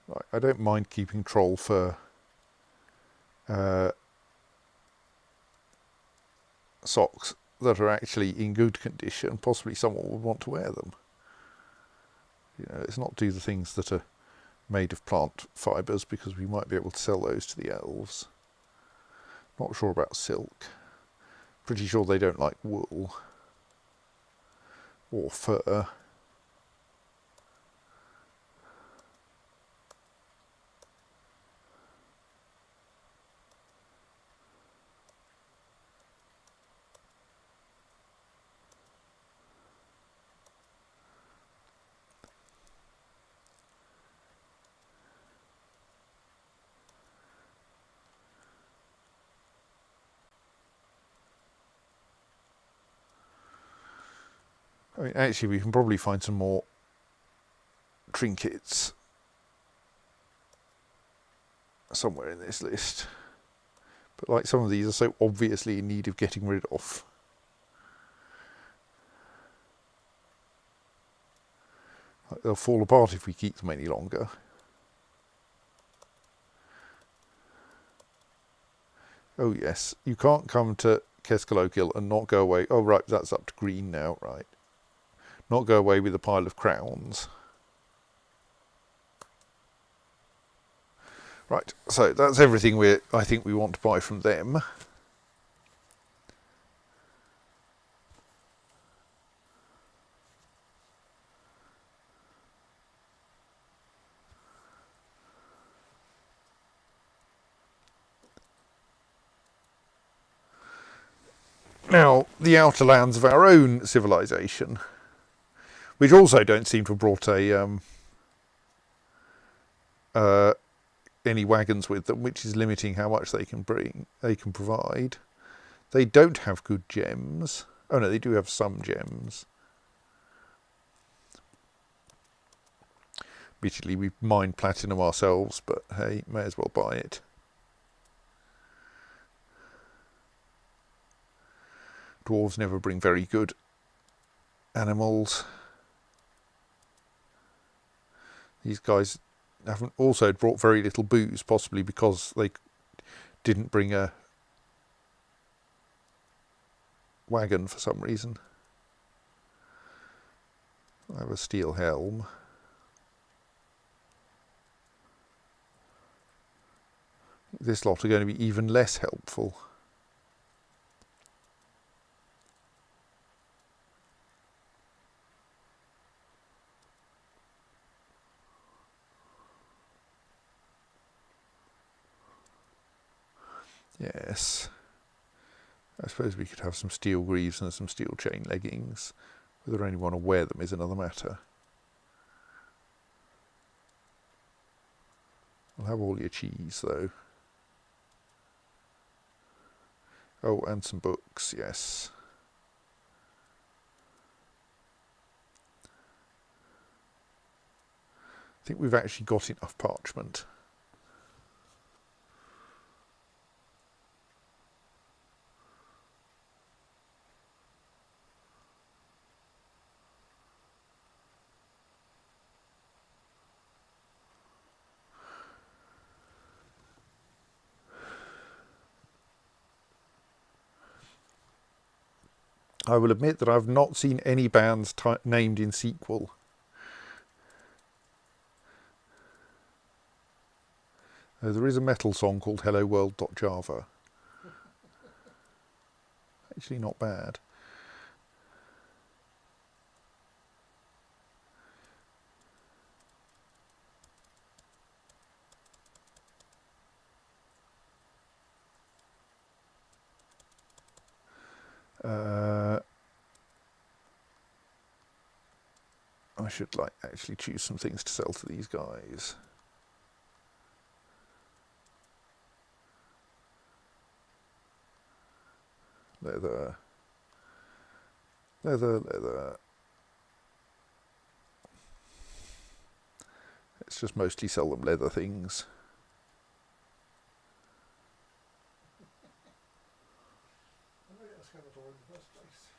Right, I don't mind keeping troll fur socks that are actually in good condition. Possibly someone would want to wear them. You know, let's not do the things that are made of plant fibres because we might be able to sell those to the elves. Not sure about silk. Pretty sure they don't like wool or fur. I mean, actually, we can probably find some more trinkets somewhere in this list. But like some of these are so obviously in need of getting rid of. Like they'll fall apart if we keep them any longer. Oh yes, you can't come to Keskalokil and not go away. Oh right, that's up to green now, right. Not go away with a pile of crowns. Right, so that's everything I think we want to buy from them. Now, the outer lands of our own civilization, which also don't seem to have brought any wagons with them, which is limiting how much they can provide. They don't have good gems. Oh no, they do have some gems. Admittedly, we mined platinum ourselves, but hey, may as well buy it. Dwarves never bring very good animals. These guys haven't also brought very little booze, possibly because they didn't bring a wagon for some reason. I have a steel helm. This lot are going to be even less helpful. Yes. I suppose we could have some steel greaves and some steel chain leggings. Whether anyone will wear them is another matter. I'll have all your cheese, though. Oh, and some books, yes. I think we've actually got enough parchment. I will admit that I've not seen any bands named in sequel. There is a metal song called Hello World.java. Actually not bad. I should actually choose some things to sell to these guys. Leather. Leather. Let's just mostly sell them leather things. I know you had a Skeletor in the first place.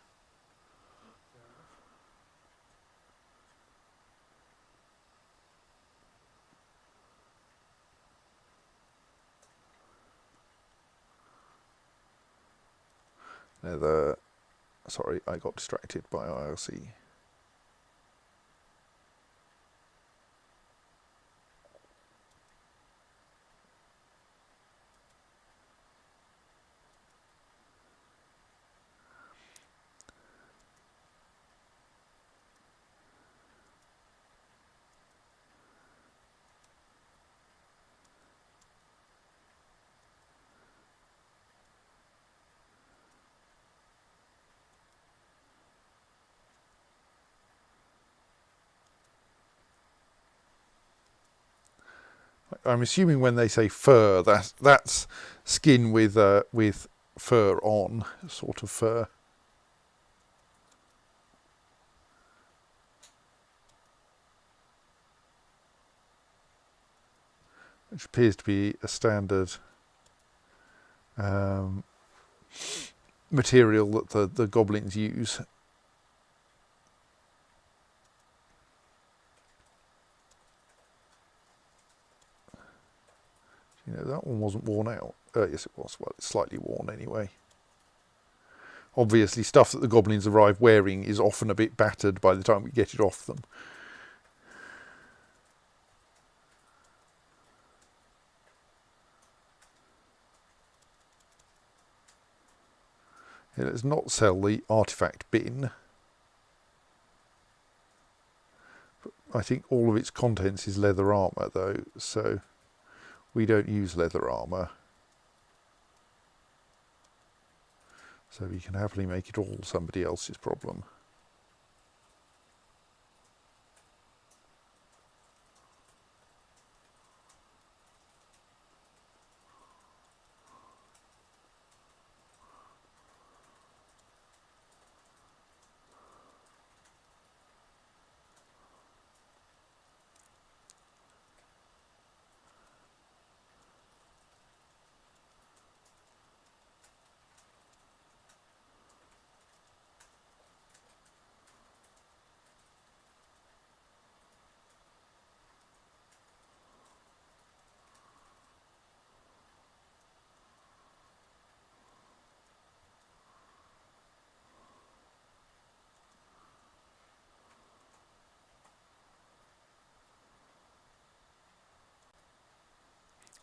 Fair enough. Leather. Sorry, I got distracted by IRC. I'm assuming when they say fur, that's skin with fur on, sort of fur. Which appears to be a standard material that the goblins use. You know, that one wasn't worn out. Yes, it was. Well, it's slightly worn anyway. Obviously, stuff that the goblins arrive wearing is often a bit battered by the time we get it off them. Yeah, let's not sell the artifact bin. I think all of its contents is leather armour, though, so we don't use leather armour. So we can happily make it all somebody else's problem.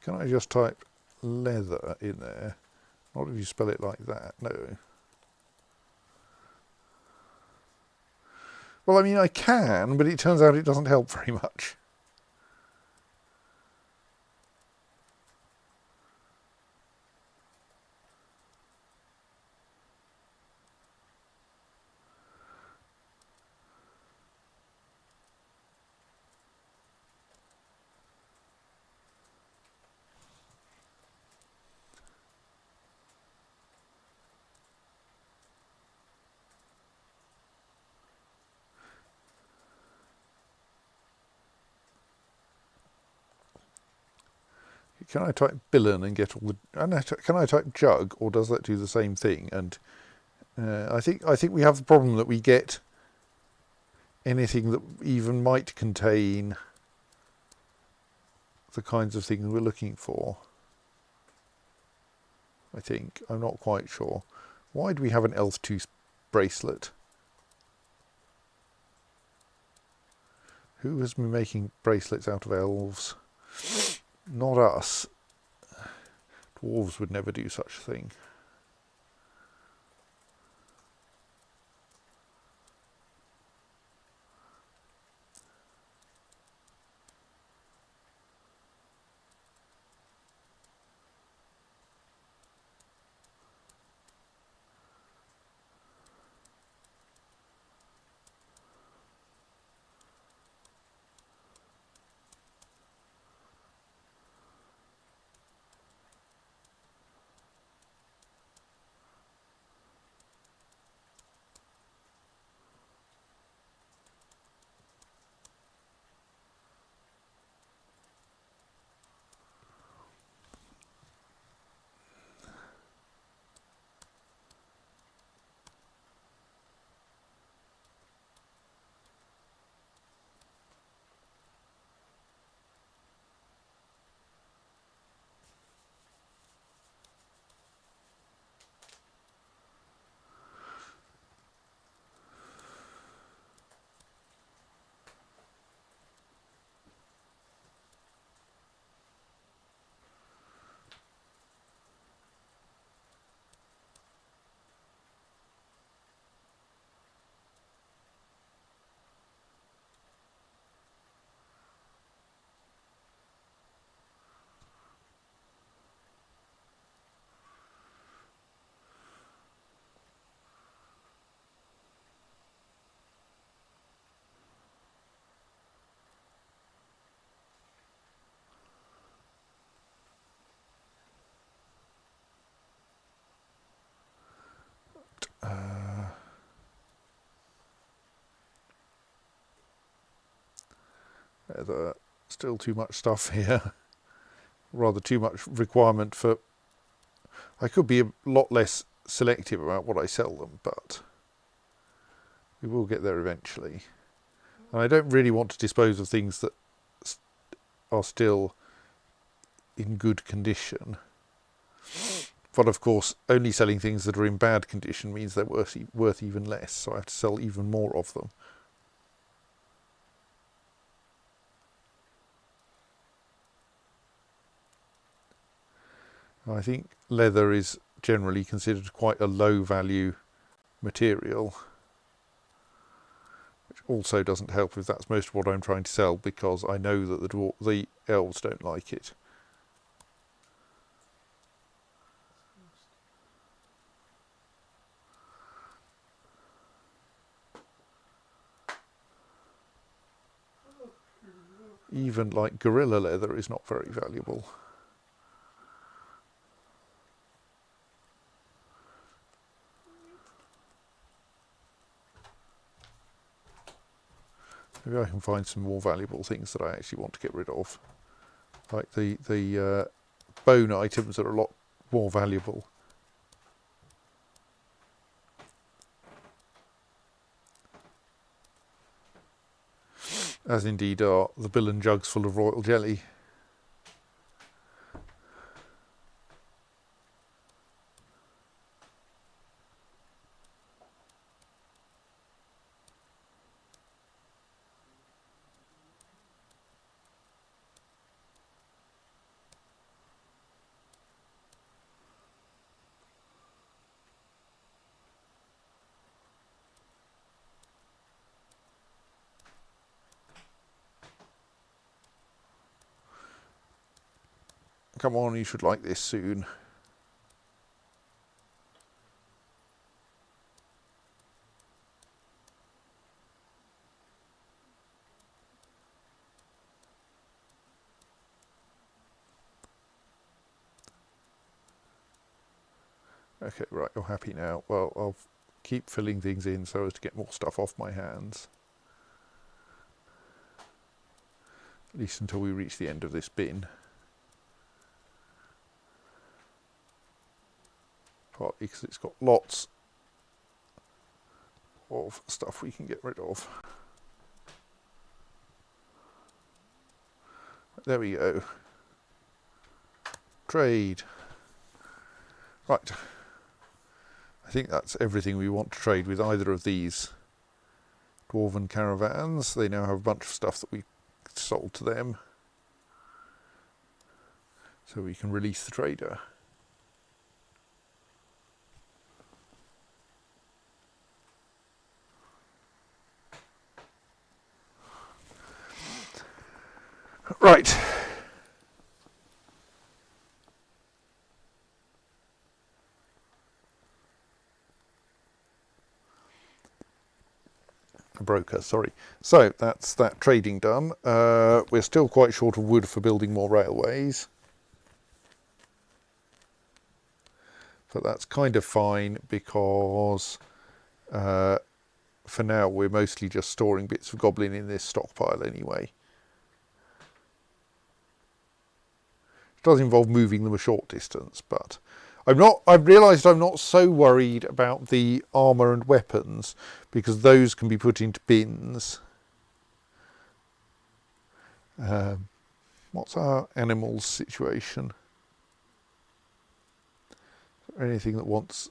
Can I just type leather in there. Not if you spell it like that, no. Well, I mean, I can, but it turns out it doesn't help very much. Can I type billen and get all the? Can I type jug, or does that do the same thing? And I think we have the problem that we get anything that even might contain the kinds of things we're looking for. I think I'm not quite sure. Why do we have an elf tooth bracelet? Who has been making bracelets out of elves? Not us. Dwarves would never do such a thing. There's still too much stuff here. Rather too much requirement for... I could be a lot less selective about what I sell them, but we will get there eventually. And I don't really want to dispose of things that are still in good condition. But of course, only selling things that are in bad condition means they're worth even less, so I have to sell even more of them. I think leather is generally considered quite a low value material, which also doesn't help if that's most of what I'm trying to sell, because I know that the elves don't like it. Even like gorilla leather is not very valuable. Maybe I can find some more valuable things that I actually want to get rid of. Like the bone items are a lot more valuable. As indeed are the billen jugs full of royal jelly. come on, you should like this soon. Okay, right, you're happy now. Well, I'll keep filling things in so as to get more stuff off my hands. At least until we reach the end of this bin. Partly because it's got lots of stuff we can get rid of. There we go. Trade. Right. I think that's everything we want to trade with either of these dwarven caravans. They now have a bunch of stuff that we sold to them. So we can release the trader. Right. A broker, sorry. So that's that trading done. We're still quite short of wood for building more railways. But that's kind of fine because for now we're mostly just storing bits of goblin in this stockpile anyway. It does involve moving them a short distance, but I've realised I'm not so worried about the armour and weapons because those can be put into bins. What's our animals situation? Is there anything that wants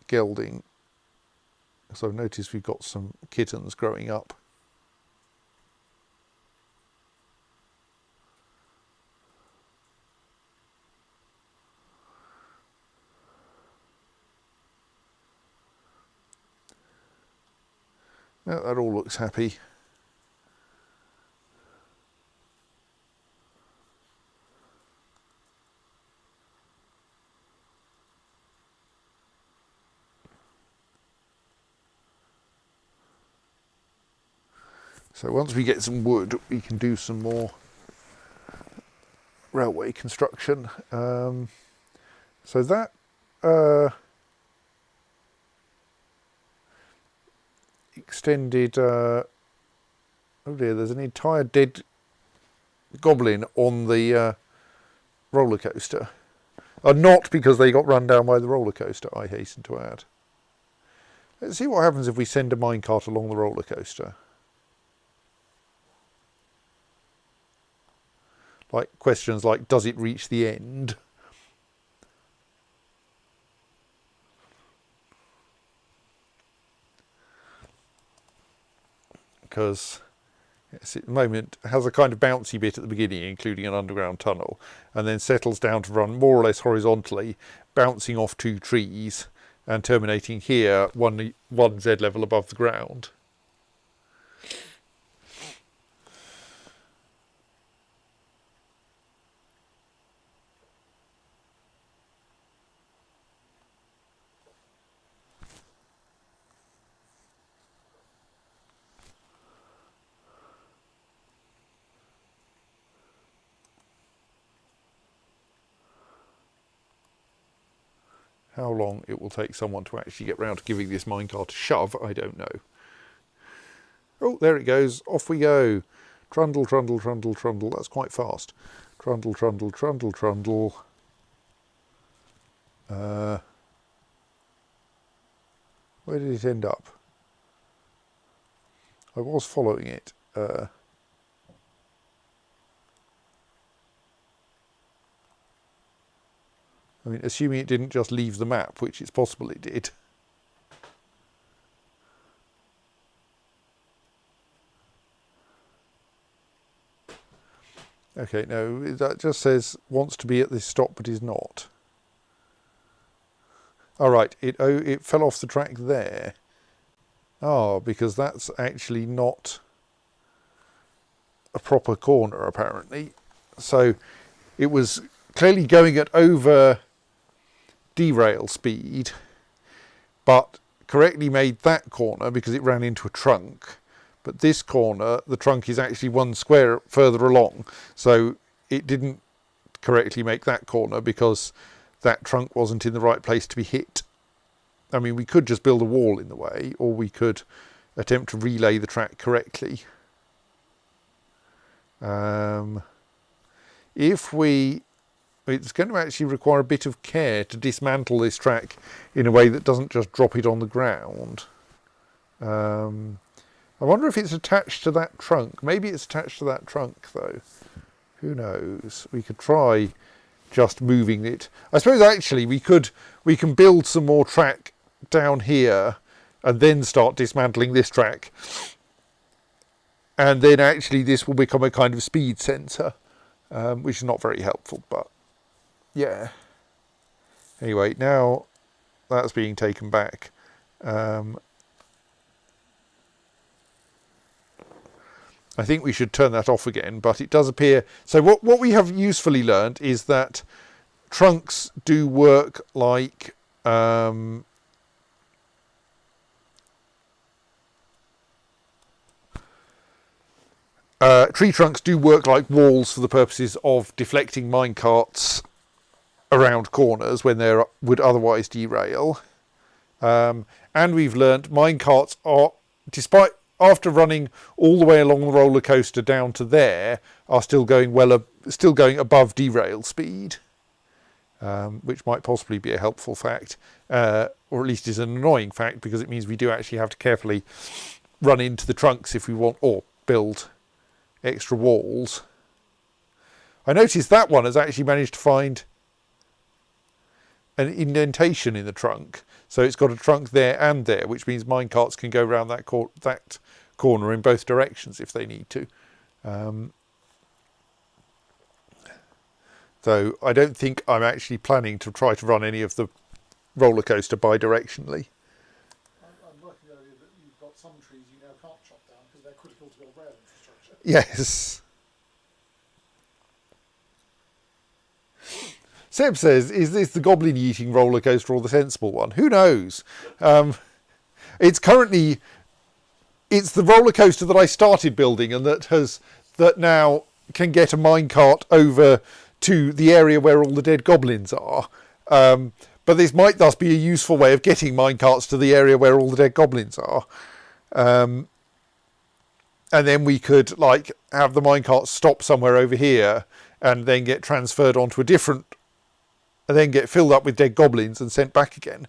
gelding? So I've noticed we've got some kittens growing up. No, that all looks happy. So once we get some wood, we can do some more railway construction. So that extended. Oh dear, there's an entire dead goblin on the roller coaster. Not because they got run down by the roller coaster, I hasten to add. Let's see what happens if we send a minecart along the roller coaster. Like questions like, does it reach the end? Because yes, at the moment it has a kind of bouncy bit at the beginning, including an underground tunnel, and then settles down to run more or less horizontally, bouncing off two trees and terminating here, one Z level above the ground. How long it will take someone to actually get round to giving this minecart a shove, I don't know. Oh, there it goes. Off we go. Trundle, trundle, trundle, trundle. That's quite fast. Trundle, trundle, trundle, trundle. Where did it end up? I was following it. I mean, assuming it didn't just leave the map, which it's possible it did. Okay, no, that just says wants to be at this stop but is not. All right, it fell off the track there. Oh, because that's actually not a proper corner apparently. So it was clearly going at over derail speed, but correctly made that corner because it ran into a trunk. But this corner, the trunk is actually one square further along, so it didn't correctly make that corner because that trunk wasn't in the right place to be hit. I mean, we could just build a wall in the way, or we could attempt to relay the track correctly. It's going to actually require a bit of care to dismantle this track in a way that doesn't just drop it on the ground. I wonder if it's attached to that trunk. Maybe it's attached to that trunk, though. Who knows? We could try just moving it. I suppose actually we can build some more track down here and then start dismantling this track. And then actually this will become a kind of speed sensor, which is not very helpful, but yeah. Anyway, now that's being taken back. I think we should turn that off again, but it does appear... So what we have usefully learned is that trunks do work like... tree trunks do work like walls for the purposes of deflecting minecarts around corners when they would otherwise derail. And we've learnt minecarts are, despite after running all the way along the roller coaster down to there, are still going above derail speed, which might possibly be a helpful fact, or at least is an annoying fact because it means we do actually have to carefully run into the trunks if we want, or build extra walls. I noticed that one has actually managed to find an indentation in the trunk, so it's got a trunk there and there, which means minecarts can go around that corner in both directions if they need to. So I don't think I'm actually planning to try to run any of the roller coaster bi-directionally. I'm working on that you've got some trees you now can't chop down because they're critical to build rail infrastructure. Yes. Seb says, is this the goblin eating roller coaster or the sensible one? Who knows? It's the roller coaster that I started building and that now can get a minecart over to the area where all the dead goblins are. But this might thus be a useful way of getting minecarts to the area where all the dead goblins are. And then we could have the minecart stop somewhere over here and then get transferred onto a different, and then get filled up with dead goblins and sent back again.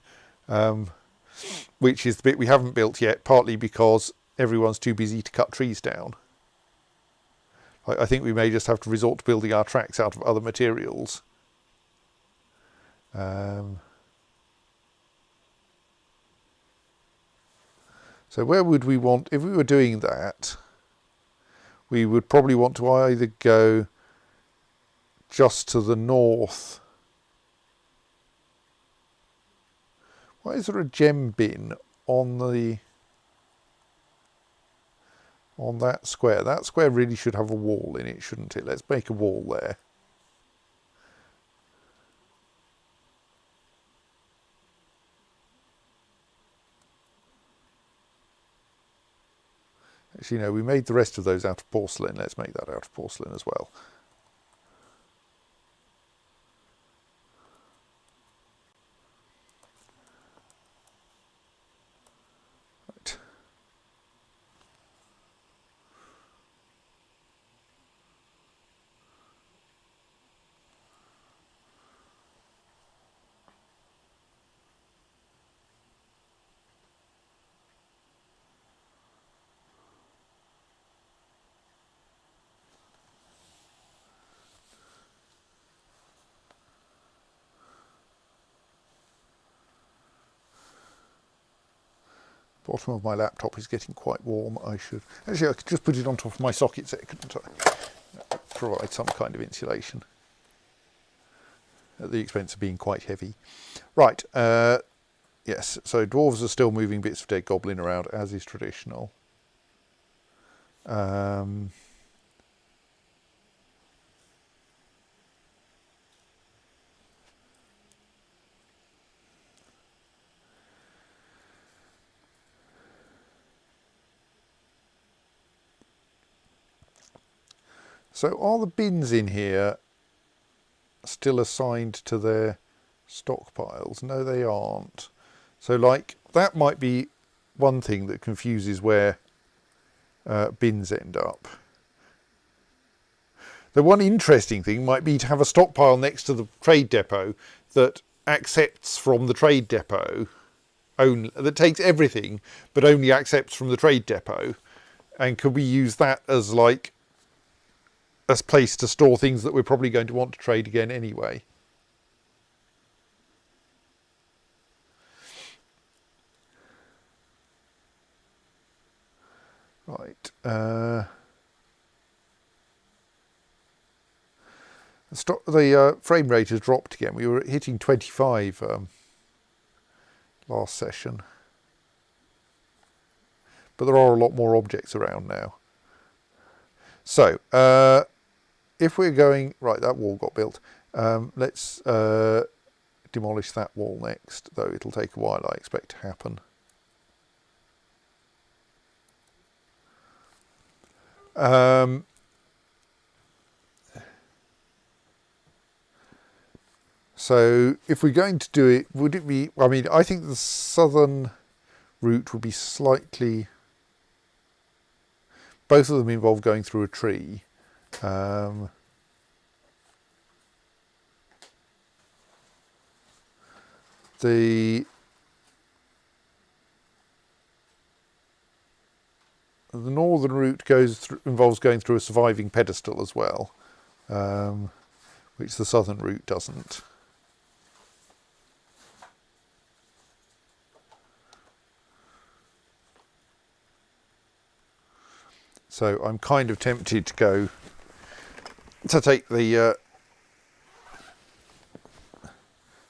Which is the bit we haven't built yet, partly because everyone's too busy to cut trees down. I think we may just have to resort to building our tracks out of other materials. So where would we want, if we were doing that, we would probably want to either go just to the north. Why is there a gem bin on that square? That square really should have a wall in it, shouldn't it? Let's make a wall there. Actually, no, we made the rest of those out of porcelain. Let's make that out of porcelain as well. Right. Bottom of my laptop is getting quite warm. I could just put it on top of my socket so it could provide some kind of insulation at the expense of being quite heavy. Right, yes, so dwarves are still moving bits of dead goblin around as is traditional. So are the bins in here still assigned to their stockpiles? No, they aren't. So like that might be one thing that confuses where bins end up. The one interesting thing might be to have a stockpile next to the trade depot that accepts from the trade depot only, that takes everything but only accepts from the trade depot. And could we use that as like a place to store things that we're probably going to want to trade again anyway? Right. The frame rate has dropped again. We were hitting 25 last session. But there are a lot more objects around now. So, if we're going... Right, that wall got built. Let's demolish that wall next, though it'll take a while, I expect to happen. So if we're going to do it, would it be... I mean, I think the southern route would be slightly... Both of them involve going through a tree. The northern route involves going through a surviving pedestal as well, which the southern route doesn't. So I'm kind of tempted to take the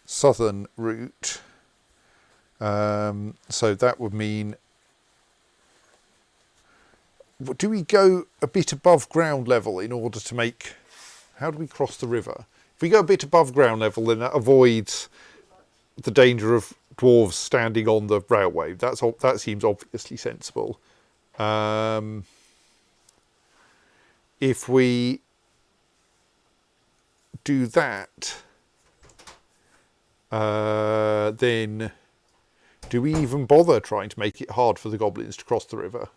southern route. So that would mean, do we go a bit above ground level in order to make... How do we cross the river? If we go a bit above ground level, then that avoids the danger of dwarves standing on the railway. That seems obviously sensible. If we do that, then do we even bother trying to make it hard for the goblins to cross the river?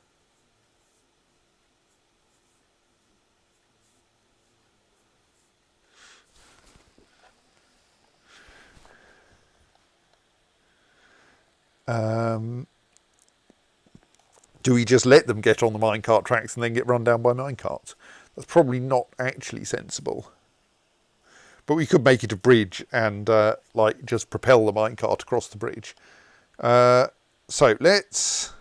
Do we just let them get on the minecart tracks and then get run down by minecarts? That's probably not actually sensible. But we could make it a bridge and like just propel the minecart across the bridge. So let's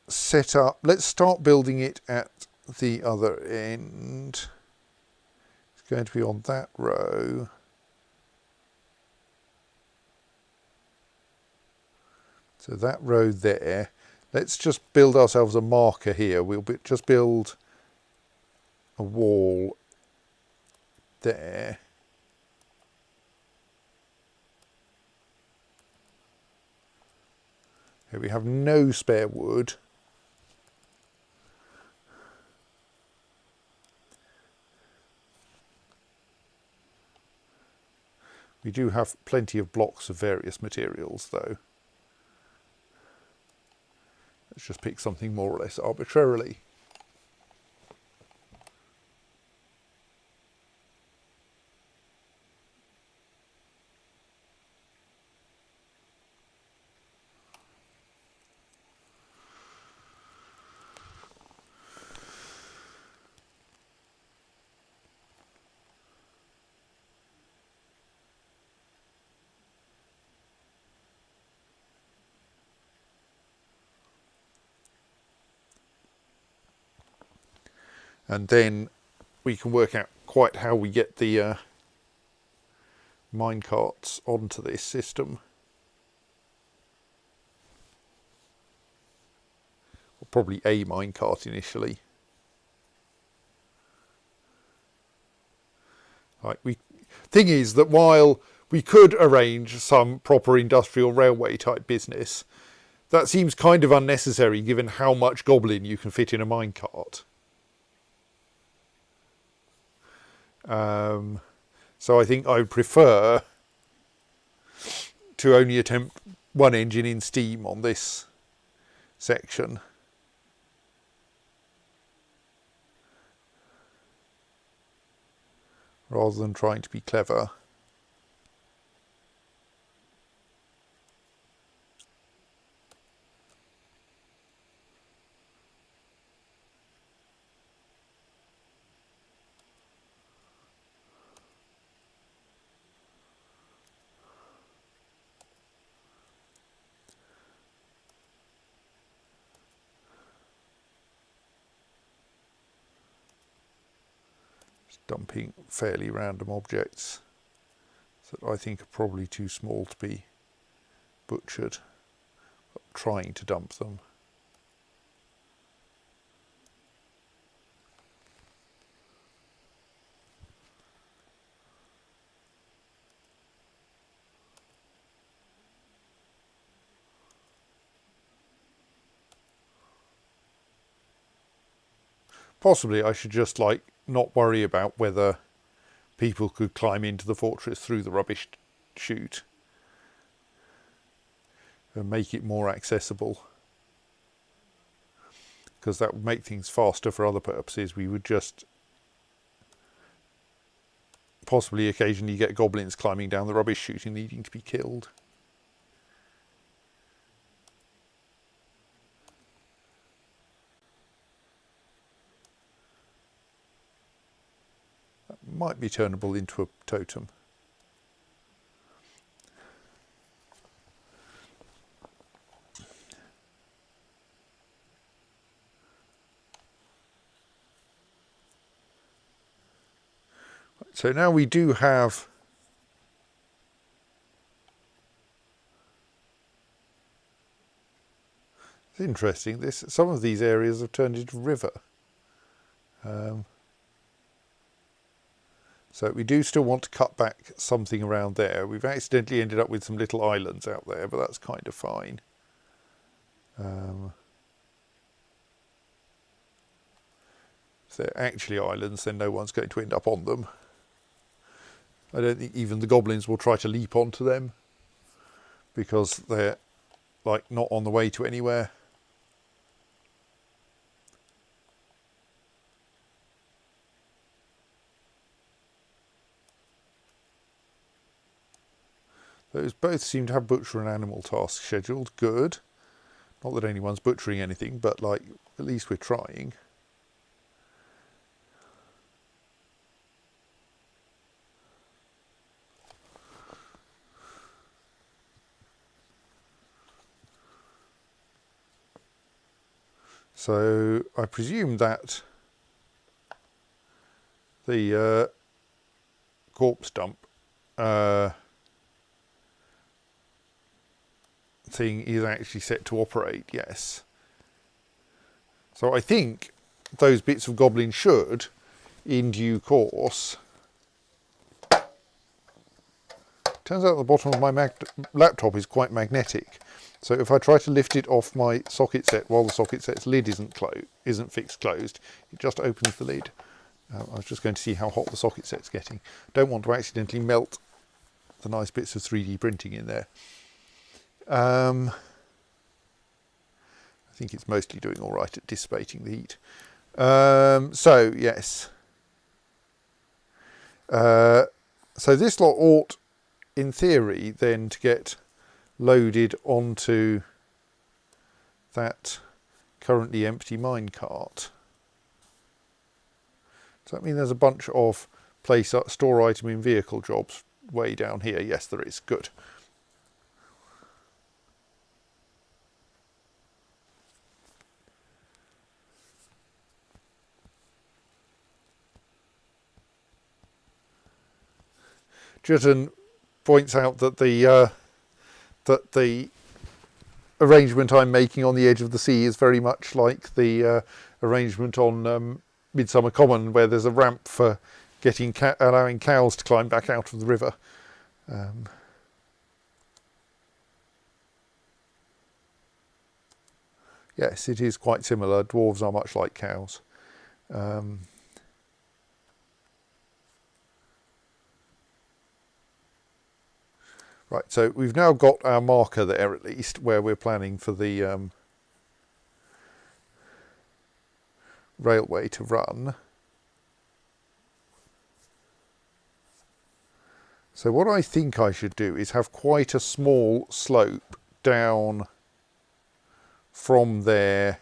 set up. Let's start building it at the other end. It's going to be on that row. So that row there. Let's just build ourselves a marker here. We'll just build a wall there. Here we have no spare wood. We do have plenty of blocks of various materials though. Let's just pick something more or less arbitrarily. And then we can work out quite how we get the minecarts onto this system. Or probably a minecart initially. Right. Thing is that while we could arrange some proper industrial railway type business, that seems kind of unnecessary given how much goblin you can fit in a minecart. So I think I would prefer to only attempt one engine in steam on this section. Rather than trying to be clever. Dumping fairly random objects that I think are probably too small to be butchered, but trying to dump them. Possibly I should just not worry about whether people could climb into the fortress through the rubbish chute and make it more accessible, because that would make things faster for other purposes. We would just possibly occasionally get goblins climbing down the rubbish chute and needing to be killed. Might be turnable into a totem. So now we do have it's interesting, some of these areas have turned into river. So we do still want to cut back something around there. We've accidentally ended up with some little islands out there, but that's kind of fine. If they're actually islands, then no one's going to end up on them. I don't think even the goblins will try to leap onto them, because they're not on the way to anywhere. Those both seem to have butcher and animal tasks scheduled. Good. Not that anyone's butchering anything, but at least we're trying. So I presume that the corpse dump thing is actually set to operate, yes. So I think those bits of goblin should, in due course... Turns out the bottom of my laptop is quite magnetic. So if I try to lift it off my socket set while the socket set's lid isn't fixed closed, it just opens the lid. I was just going to see how hot the socket set's getting. Don't want to accidentally melt the nice bits of 3D printing in there. I think it's mostly doing all right at dissipating the heat. So yes. So this lot ought, in theory, then to get loaded onto that currently empty minecart. Does that mean there's a bunch of store item in vehicle jobs way down here? Yes, there is. Good. Jutton points out that the arrangement I'm making on the edge of the sea is very much like the arrangement on Midsummer Common, where there's a ramp for allowing cows to climb back out of the river. Yes, it is quite similar. Dwarves are much like cows. Right, so we've now got our marker there at least, where we're planning for the railway to run. So what I think I should do is have quite a small slope down from there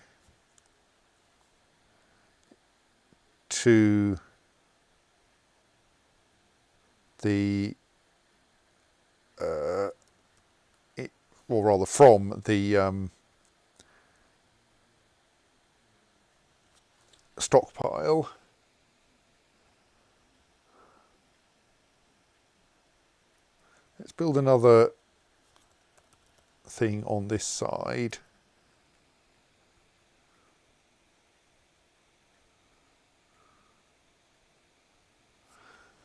to the, or rather from the stockpile. Let's build another thing on this side.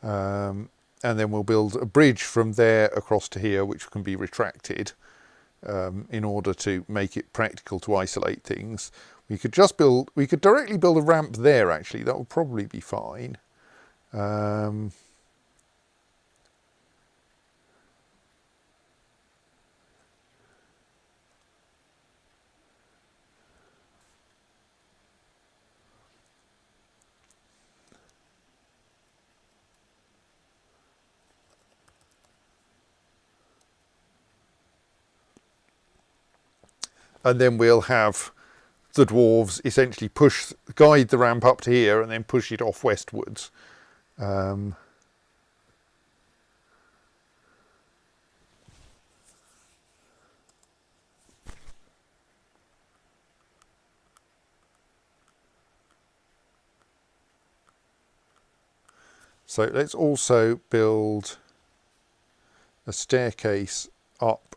And then we'll build a bridge from there across to here, which can be retracted in order to make it practical to isolate things. We could directly build a ramp there actually, that would probably be fine. And then we'll have the dwarves essentially guide the ramp up to here and then push it off westwards. So let's also build a staircase up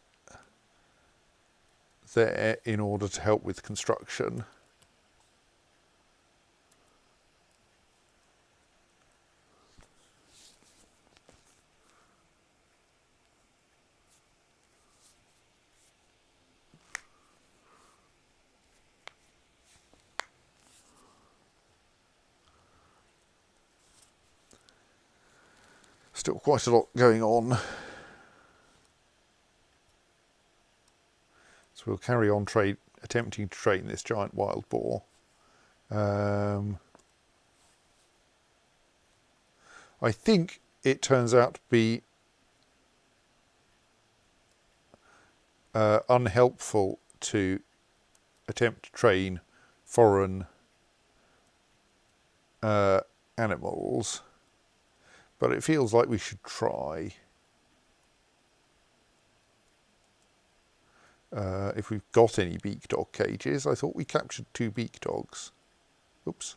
there in order to help with construction. Still quite a lot going on. So we'll carry on attempting to train this giant wild boar. I think it turns out to be unhelpful to attempt to train foreign animals, but it feels like we should try. If we've got any beak dog cages. I thought we captured 2 beak dogs. Oops.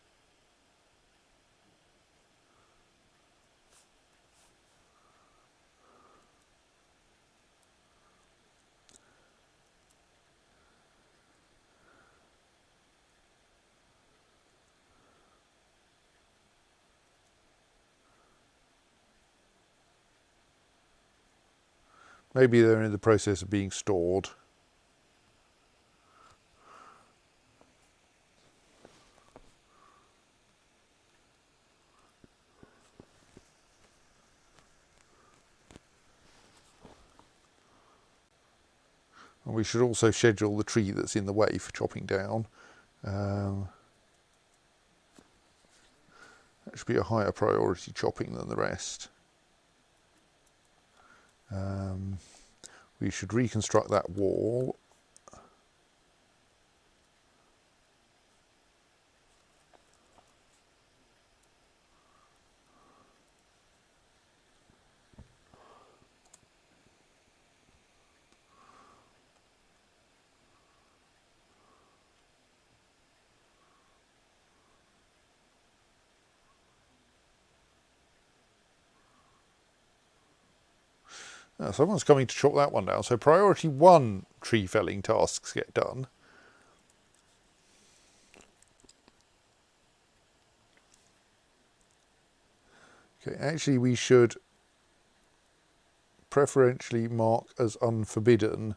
Maybe they're in the process of being stored. And we should also schedule the tree that's in the way for chopping down. That should be a higher priority chopping than the rest. We should reconstruct that wall. Someone's coming to chop that one down. So priority 1 tree felling tasks get done. Okay, actually we should preferentially mark as unforbidden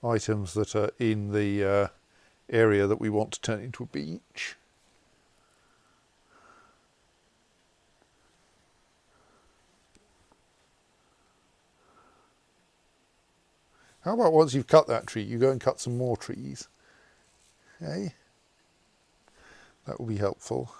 items that are in the area that we want to turn into a beach. How about once you've cut that tree, you go and cut some more trees? Okay, that will be helpful.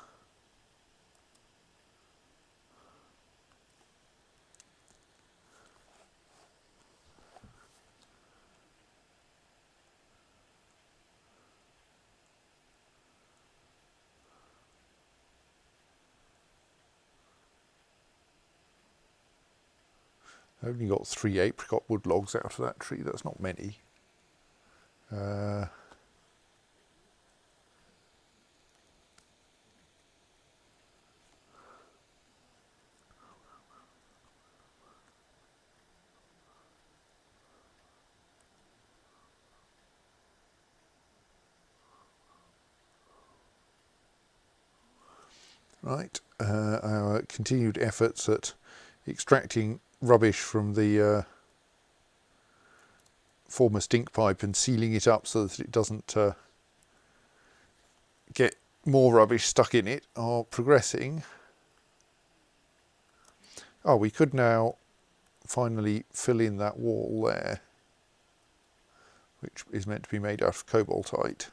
I only got 3 apricot wood logs out of that tree. That's not many. Right, our continued efforts at extracting rubbish from the former stink pipe and sealing it up so that it doesn't get more rubbish stuck in it are progressing. Oh, we could now finally fill in that wall there, which is meant to be made out of cobaltite.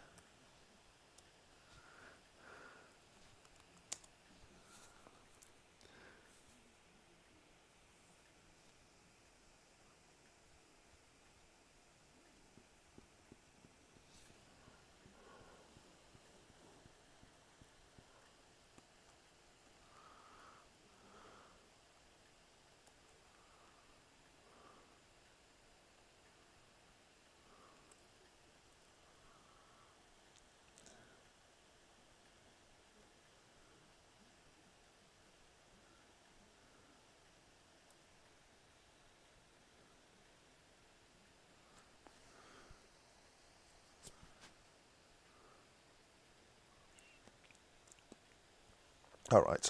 All right,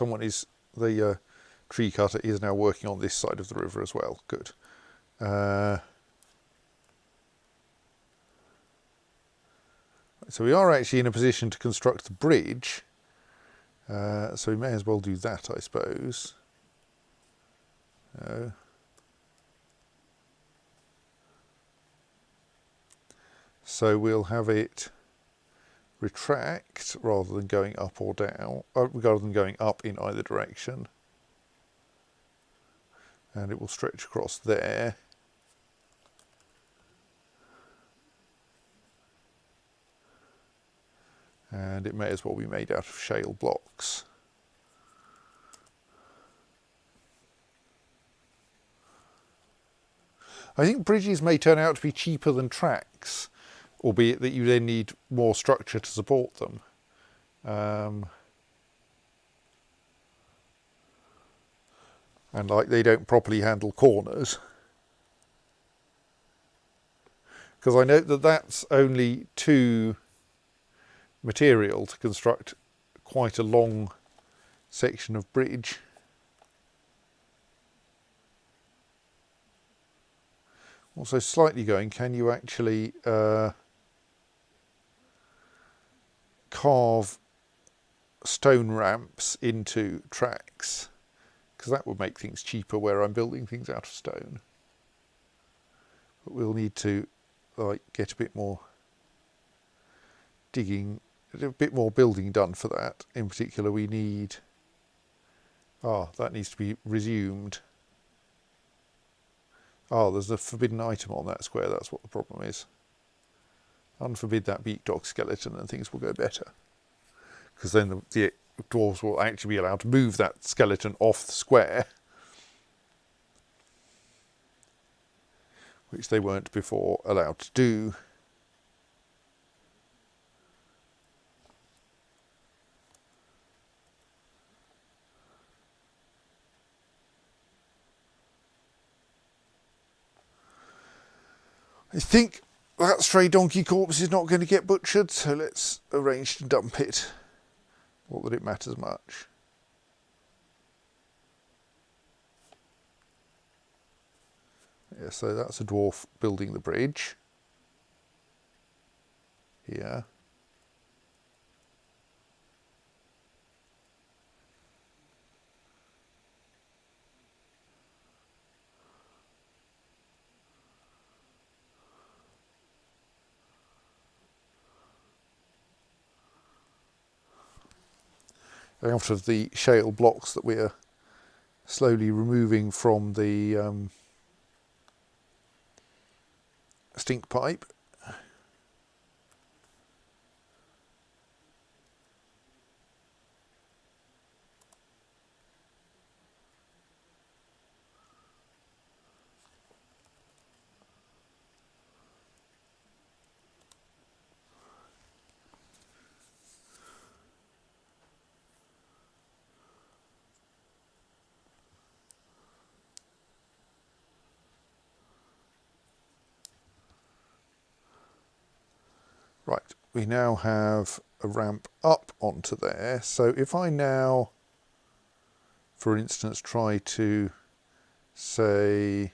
the tree cutter is now working on this side of the river as well. Good. So we are actually in a position to construct the bridge. So we may as well do that, I suppose. So we'll have it retract rather than going up or down, rather than going up in either direction. And it will stretch across there. And it may as well be made out of shale blocks. I think bridges may turn out to be cheaper than tracks, albeit that you then need more structure to support them. And like they don't properly handle corners. Because I note that that's only 2 material to construct quite a long section of bridge. Also slightly going, can you actually carve stone ramps into tracks? Because that would make things cheaper where I'm building things out of stone. But we'll need to get a bit more digging, a bit more building done for that. In particular, we need, that needs to be resumed. There's a forbidden item on that square, that's what the problem is. Unforbid that beak dog skeleton and things will go better. Because then the dwarves will actually be allowed to move that skeleton off the square, which they weren't before allowed to do. I think that stray donkey corpse is not going to get butchered, so let's arrange to dump it. Not that it matters much. Yeah, so that's a dwarf building the bridge. here. Out of the shale blocks that we're slowly removing from the stink pipe. Right, we now have a ramp up onto there. So if I now, for instance, try to say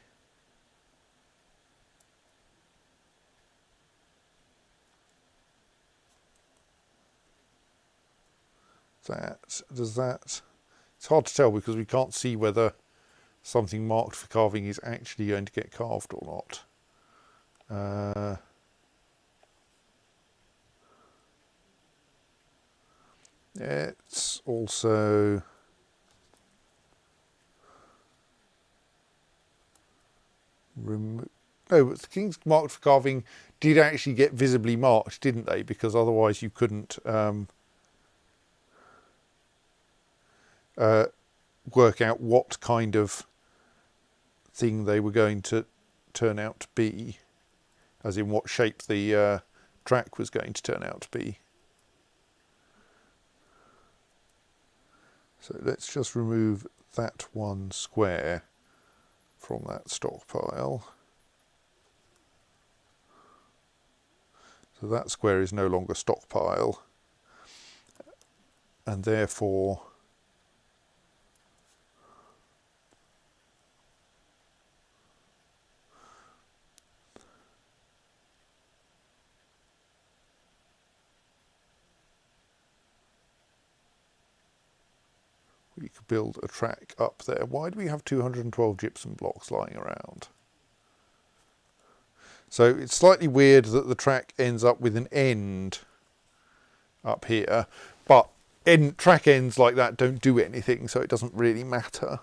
that, does that, it's hard to tell because we can't see whether something marked for carving is actually going to get carved or not. It's also no, but the things marked for carving did actually get visibly marked, didn't they? Because otherwise you couldn't work out what kind of thing they were going to turn out to be, as in what shape the track was going to turn out to be. So let's just remove that one square from that stockpile. So that square is no longer stockpile, and therefore we could build a track up there. Why do we have 212 gypsum blocks lying around? So it's slightly weird that the track ends up with an end up here, but track ends like that don't do anything, so it doesn't really matter.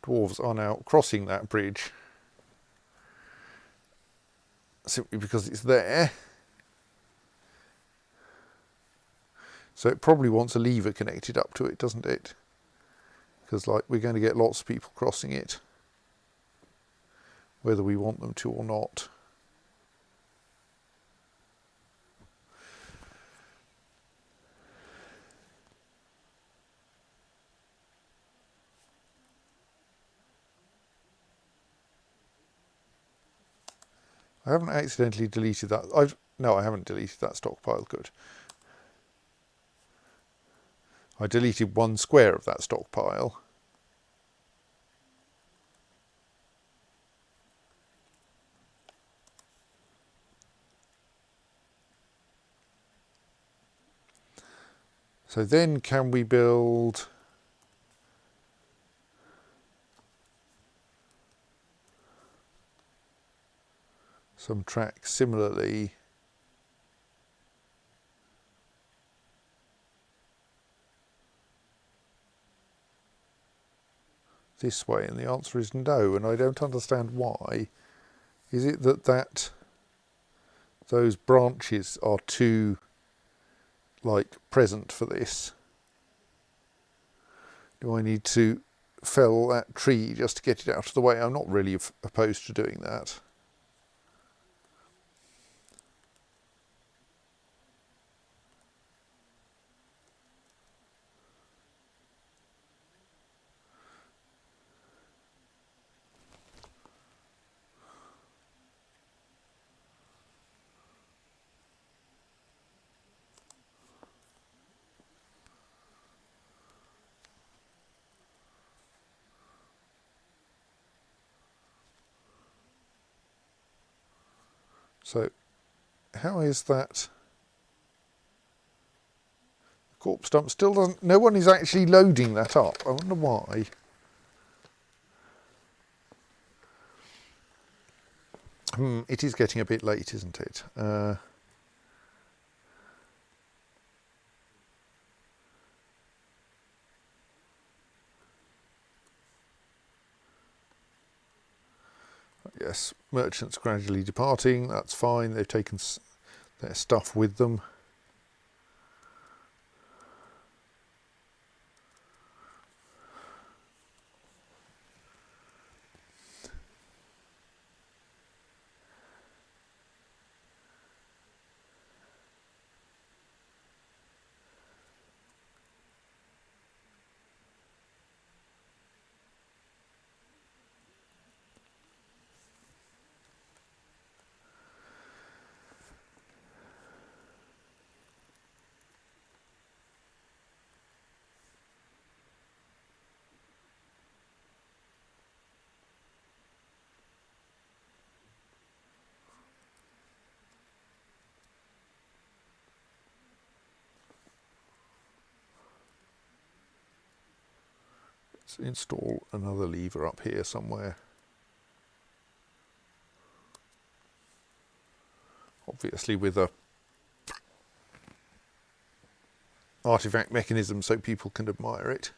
Dwarves are now crossing that bridge simply because it's there. So it probably wants a lever connected up to it, doesn't it? Because like we're going to get lots of people crossing it, whether we want them to or not. I haven't accidentally deleted that. No, I haven't deleted that stockpile. Good. I deleted one square of that stockpile. So then can we build some tracks similarly this way? And the answer is no, and I don't understand why. Is it that those branches are too present for this? Do I need to fell that tree just to get it out of the way? I'm not really opposed to doing that. So how is that? The corpse dump still doesn't, no one is actually loading that up. I wonder why. It is getting a bit late, isn't it? Yes, merchants gradually departing, that's fine, they've taken their stuff with them. Let's install another lever up here somewhere. Obviously with a artifact mechanism so people can admire it.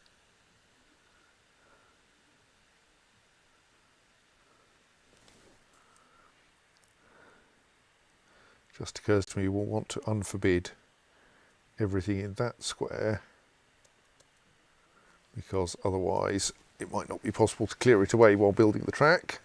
Just occurs to me we'll want to unforbid everything in that square, because otherwise it might not be possible to clear it away while building the track.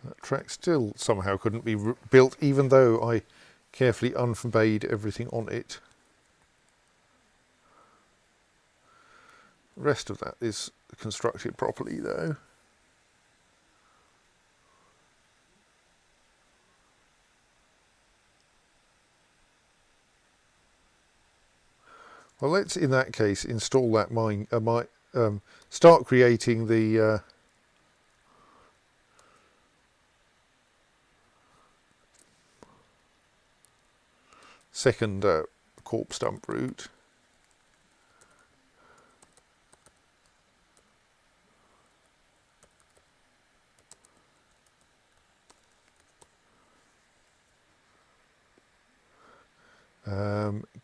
That track still somehow couldn't be built even though I carefully unforbade everything on it. The rest of that is constructed properly though. Well, let's in that case install that start creating the second corpse dump route.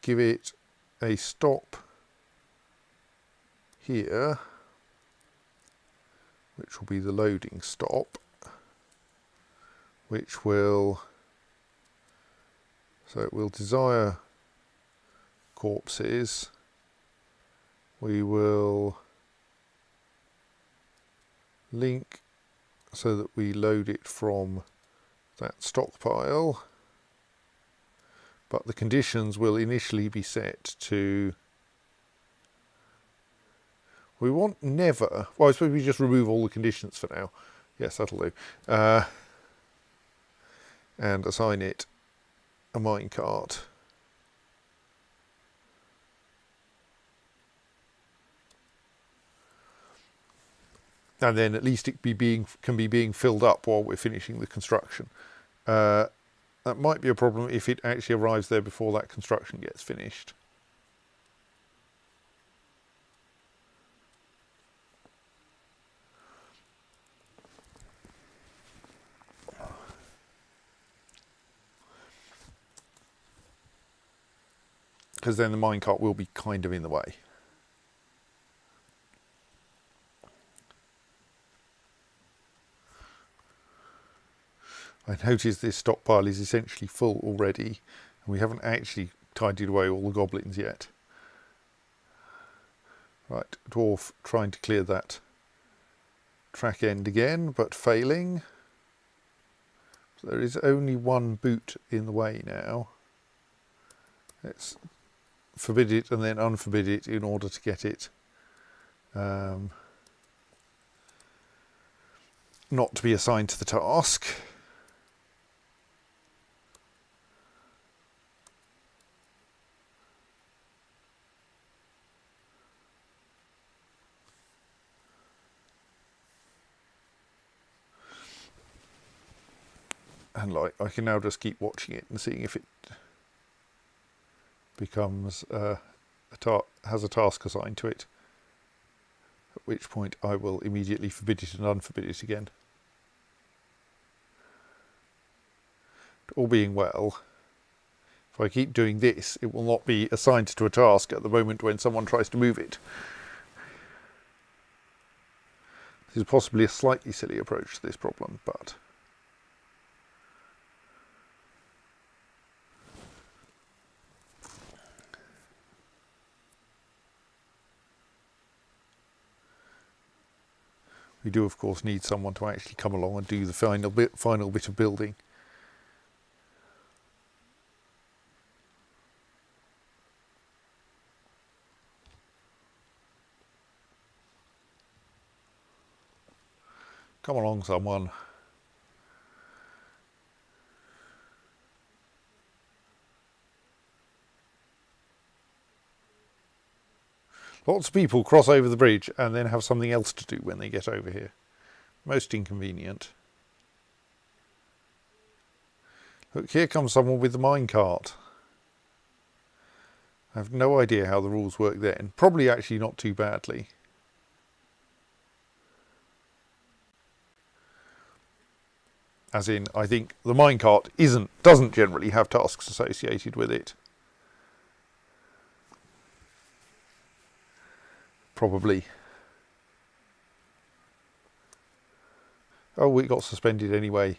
Give it a stop here, which will be the loading stop, which will, so it will desire corpses. We will link so that we load it from that stockpile, but the conditions will initially be set to, we want never, well I suppose we just remove all the conditions for now. Yes, that'll do. And assign it a minecart. And then at least it can be being filled up while we're finishing the construction. That might be a problem if it actually arrives there before that construction gets finished. Because then the minecart will be kind of in the way. I notice this stockpile is essentially full already, and we haven't actually tidied away all the goblins yet. Right, dwarf trying to clear that track end again, but failing. So there is only one boot in the way now. Let's forbid it and then unforbid it in order to get it not to be assigned to the task. And like, I can now just keep watching it and seeing if it becomes has a task assigned to it, at which point I will immediately forbid it and unforbid it again. All being well, if I keep doing this, it will not be assigned to a task at the moment when someone tries to move it. This is possibly a slightly silly approach to this problem, but we do of course need someone to actually come along and do the final bit of building. Come along, someone. Lots of people cross over the bridge and then have something else to do when they get over here. Most inconvenient. Look, here comes someone with the minecart. I have no idea how the rules work then. Probably actually not too badly. As in, I think the minecart doesn't generally have tasks associated with it. Probably. Oh, it got suspended anyway.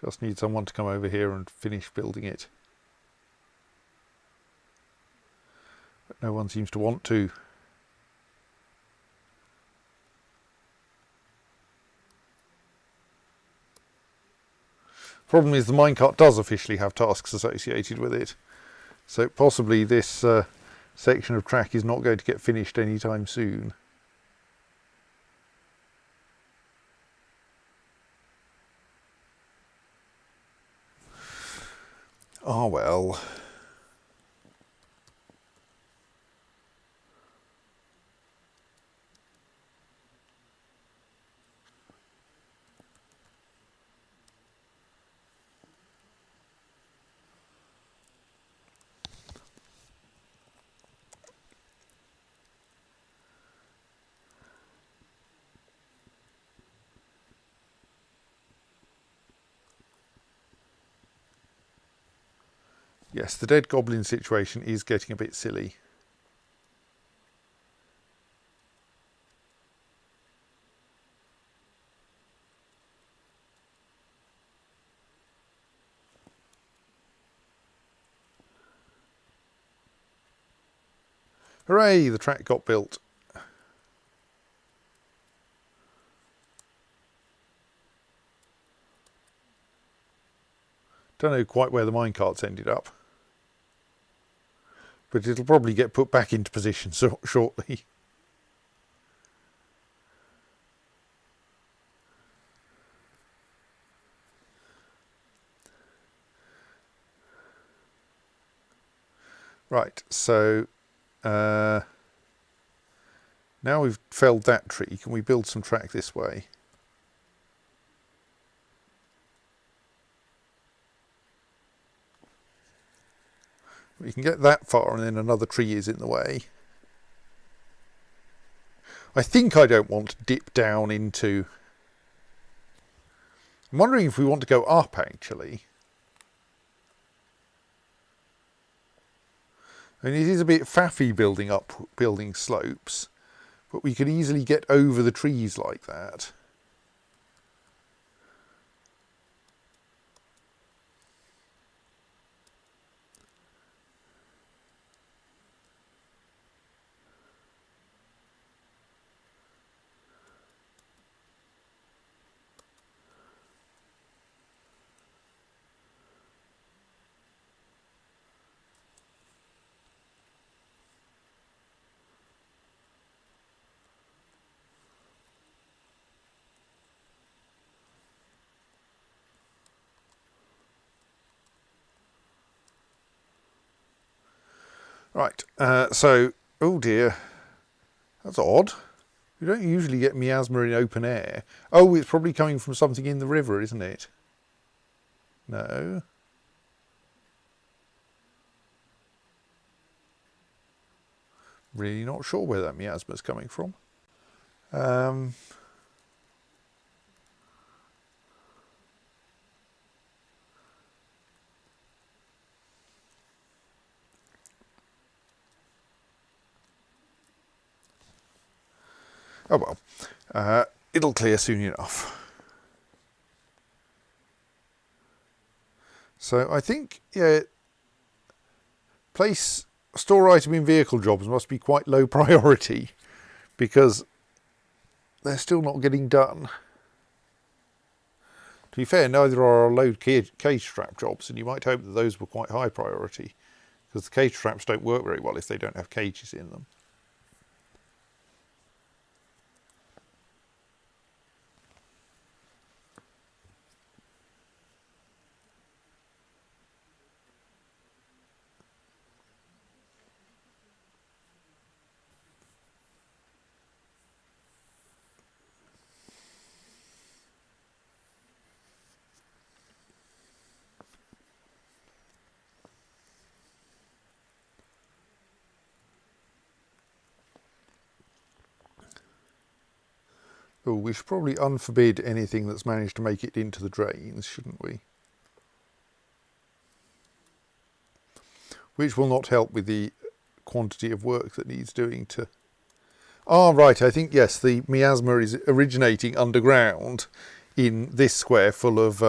Just need someone to come over here and finish building it. But no one seems to want to. Problem is the minecart does officially have tasks associated with it. So possibly this section of track is not going to get finished anytime soon. Ah, well. Yes, the dead goblin situation is getting a bit silly. Hooray, the track got built. Don't know quite where the minecarts ended up. But it'll probably get put back into position shortly. Right, so now we've felled that tree, can we build some track this way? We can get that far and then another tree is in the way. I think I don't want to dip down into... I'm wondering if we want to go up actually. I mean, it is a bit faffy building slopes, but we could easily get over the trees like that. Right, oh dear, that's odd. We don't usually get miasma in open air. Oh, it's probably coming from something in the river, isn't it? No. Really not sure where that miasma is coming from. Oh well, it'll clear soon enough. So I think, yeah, store item in vehicle jobs must be quite low priority because they're still not getting done. To be fair, neither are our load cage trap jobs, and you might hope that those were quite high priority because the cage traps don't work very well if they don't have cages in them. Oh, we should probably unforbid anything that's managed to make it into the drains, shouldn't we? Which will not help with the quantity of work that needs doing to... Ah, right, I think, yes, the miasma is originating underground in this square full of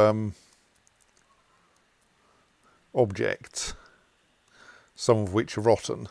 objects, some of which are rotten.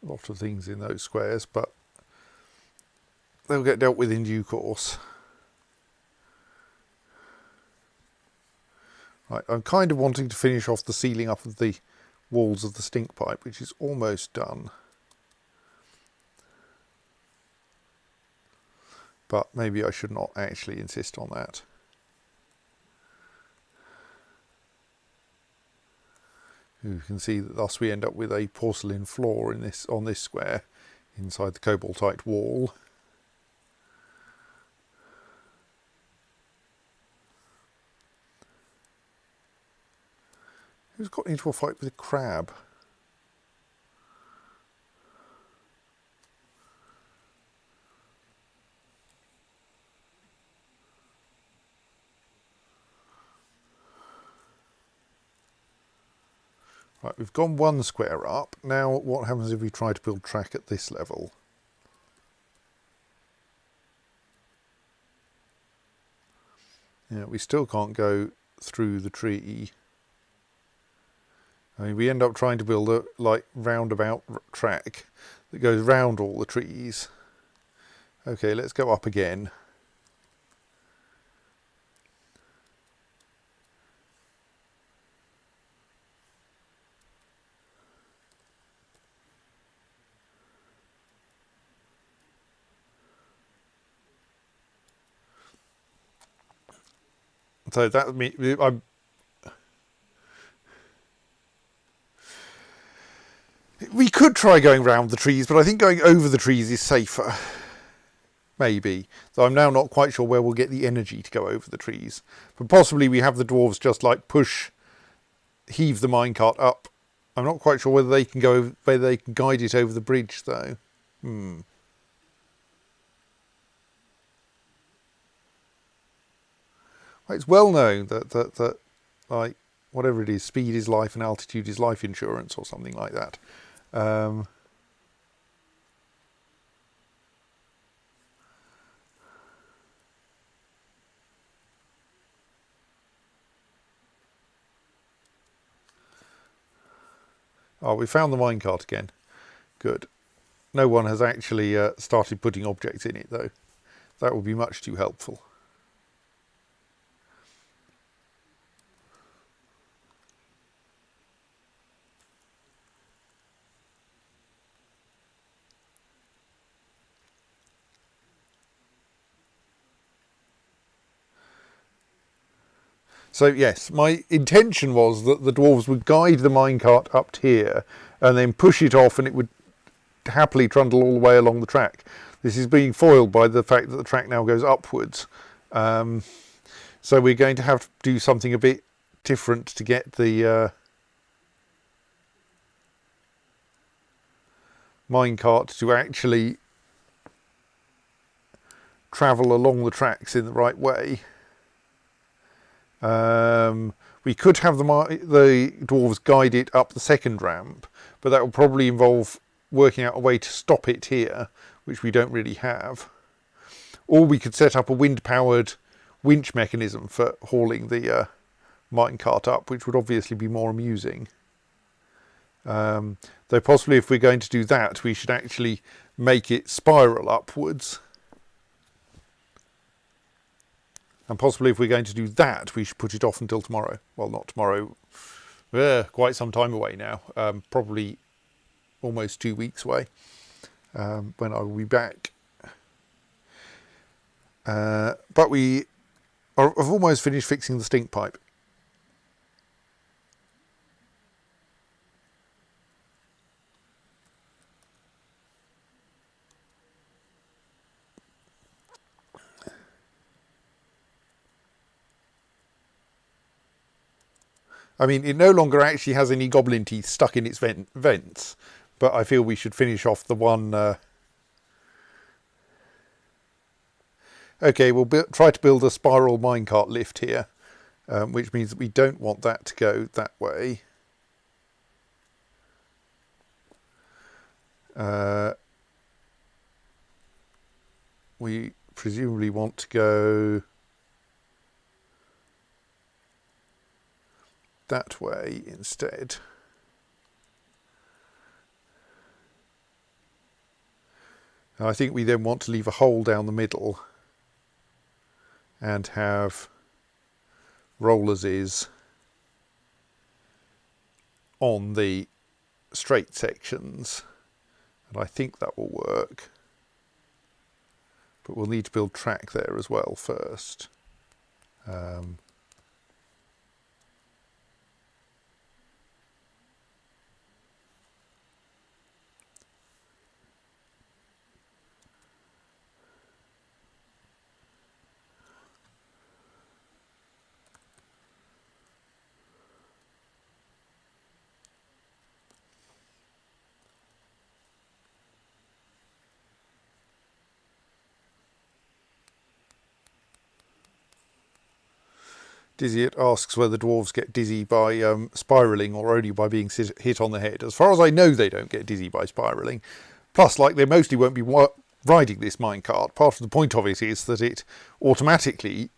A lot of things in those squares, but they'll get dealt with in due course. Right, I'm kind of wanting to finish off the sealing up of the walls of the stink pipe, which is almost done. But maybe I should not actually insist on that. You can see that thus we end up with a porcelain floor on this square inside the cobaltite wall. Who's got into a fight with a crab? Right, we've gone one square up. Now what happens if we try to build track at this level? Yeah, we still can't go through the tree. I mean, we end up trying to build a roundabout track that goes round all the trees. Okay, let's go up again. So that could try going round the trees, but I think going over the trees is safer. Maybe. So I'm now not quite sure where we'll get the energy to go over the trees. But possibly we have the dwarves just like heave the minecart up. I'm not quite sure whether they can guide it over the bridge though. Well, it's well known that like whatever it is, speed is life and altitude is life insurance or something like that. Oh, we found the minecart again. Good. No one has actually started putting objects in it though. That would be much too helpful. So yes, my intention was that the dwarves would guide the minecart up to here and then push it off and it would happily trundle all the way along the track. This is being foiled by the fact that the track now goes upwards. So we're going to have to do something a bit different to get the minecart to actually travel along the tracks in the right way. We could have the dwarves guide it up the second ramp, but that will probably involve working out a way to stop it here, which we don't really have. Or we could set up a wind-powered winch mechanism for hauling the minecart up, which would obviously be more amusing. Though possibly if we're going to do that, we should actually make it spiral upwards. And possibly if we're going to do that, we should put it off until tomorrow. Well, not tomorrow. Quite some time away now. Probably almost 2 weeks away. When I will be back. But we have almost finished fixing the stink pipe. I mean, it no longer actually has any goblin teeth stuck in its vents, but I feel we should finish off the one. Okay, we'll try to build a spiral minecart lift here, which means that we don't want that to go that way. We presumably want to go that way instead. I think we then want to leave a hole down the middle and have rollers on the straight sections, and I think that will work, but we'll need to build track there as well first. Dizzy asks whether dwarves get dizzy by spiralling or only by being hit on the head. As far as I know, they don't get dizzy by spiralling. Plus, like, they mostly won't be riding this minecart. Part of the point of it is that it automatically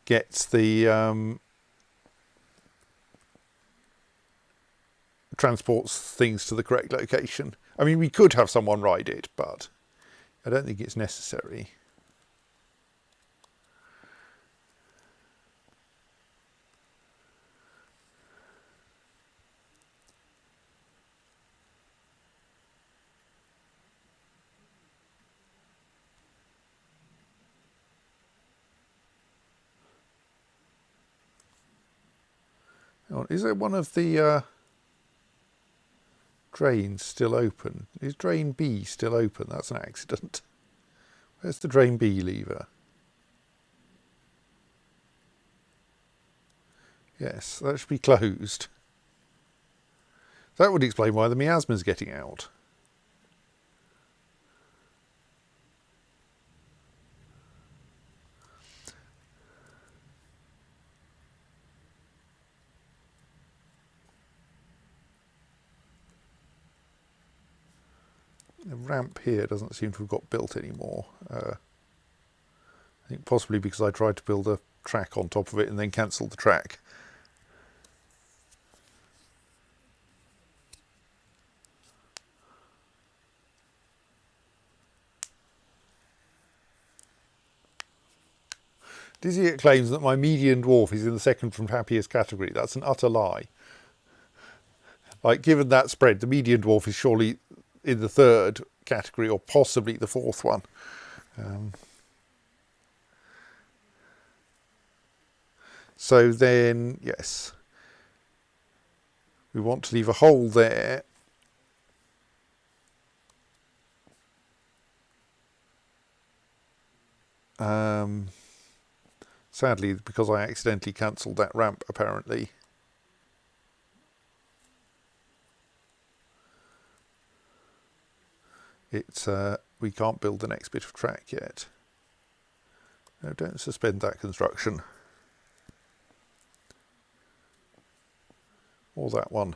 gets the transports things to the correct location. I mean, we could have someone ride it, but I don't think it's necessary. Is there one of the Drain's still open. Is drain B still open? That's an accident. Where's the drain B lever? Yes, that should be closed. That would explain why the miasma's getting out. The ramp here doesn't seem to have got built anymore. I think possibly because I tried to build a track on top of it and then cancelled the track. Dizzy claims that my median dwarf is in the second from happiest category. That's an utter lie. Like, given that spread, the median dwarf is surely in the third category or possibly the fourth one. So then, yes, we want to leave a hole there. Sadly, because I accidentally cancelled that ramp, apparently. It's we can't build the next bit of track yet. No, don't suspend that construction. Or that one.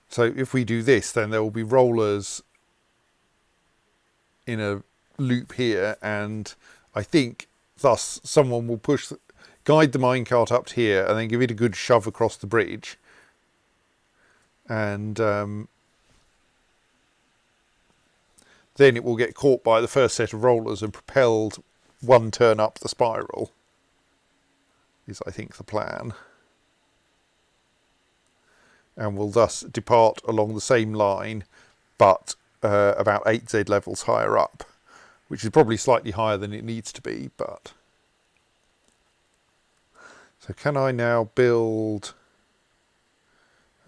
So if we do this, then there will be rollers in a loop here, and I think thus someone will guide the minecart up to here and then give it a good shove across the bridge. And then it will get caught by the first set of rollers and propelled one turn up the spiral, is I think the plan. And will thus depart along the same line, but about 8Z levels higher up, which is probably slightly higher than it needs to be. But so can I now build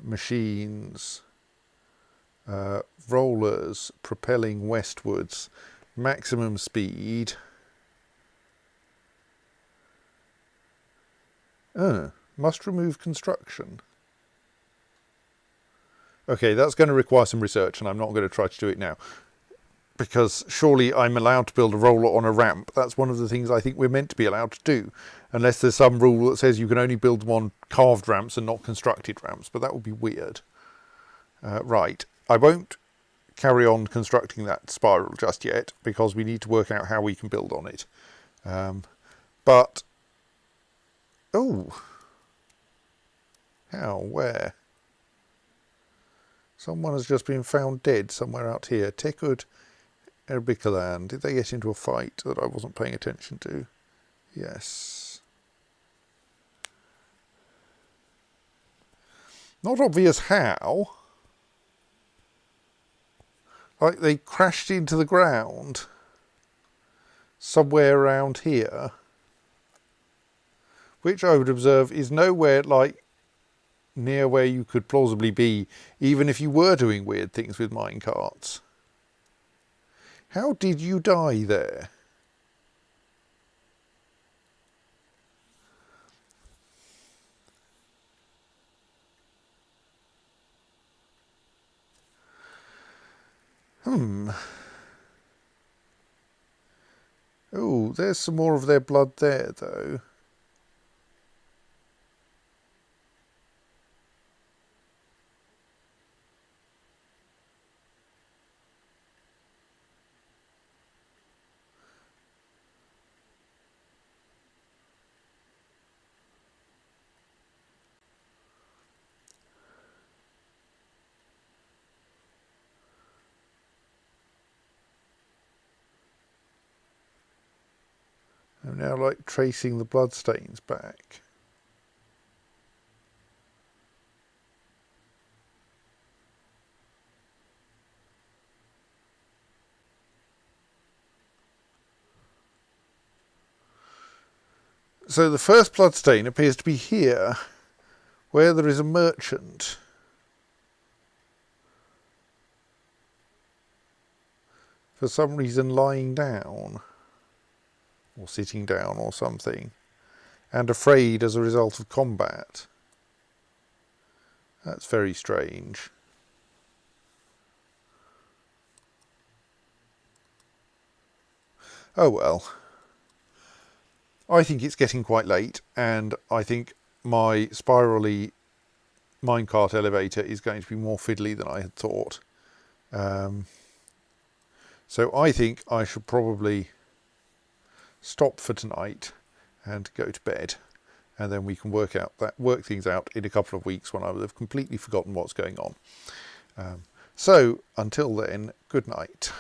machines, rollers propelling westwards, maximum speed? Must remove construction. Okay, that's going to require some research, and I'm not going to try to do it now. Because surely I'm allowed to build a roller on a ramp. That's one of the things I think we're meant to be allowed to do. Unless there's some rule that says you can only build them on carved ramps and not constructed ramps. But that would be weird. Right. I won't carry on constructing that spiral just yet, because we need to work out how we can build on it. But... oh. How? Where? Someone has just been found dead somewhere out here. Tekud Erbikaland. Did they get into a fight that I wasn't paying attention to? Yes. Not obvious how. Like they crashed into the ground somewhere around here. Which I would observe is nowhere like near where you could plausibly be, even if you were doing weird things with minecarts. How did you die there? Oh, there's some more of their blood there, though. I'm now like tracing the bloodstains back. So the first bloodstain appears to be here, where there is a merchant. For some reason lying down, or sitting down or something, and afraid as a result of combat. That's very strange. Oh well. I think it's getting quite late, and I think my spirally minecart elevator is going to be more fiddly than I had thought. So I think I should probably stop for tonight and go to bed, and then we can work things out in a couple of weeks when I will have completely forgotten what's going on. So until then, good night.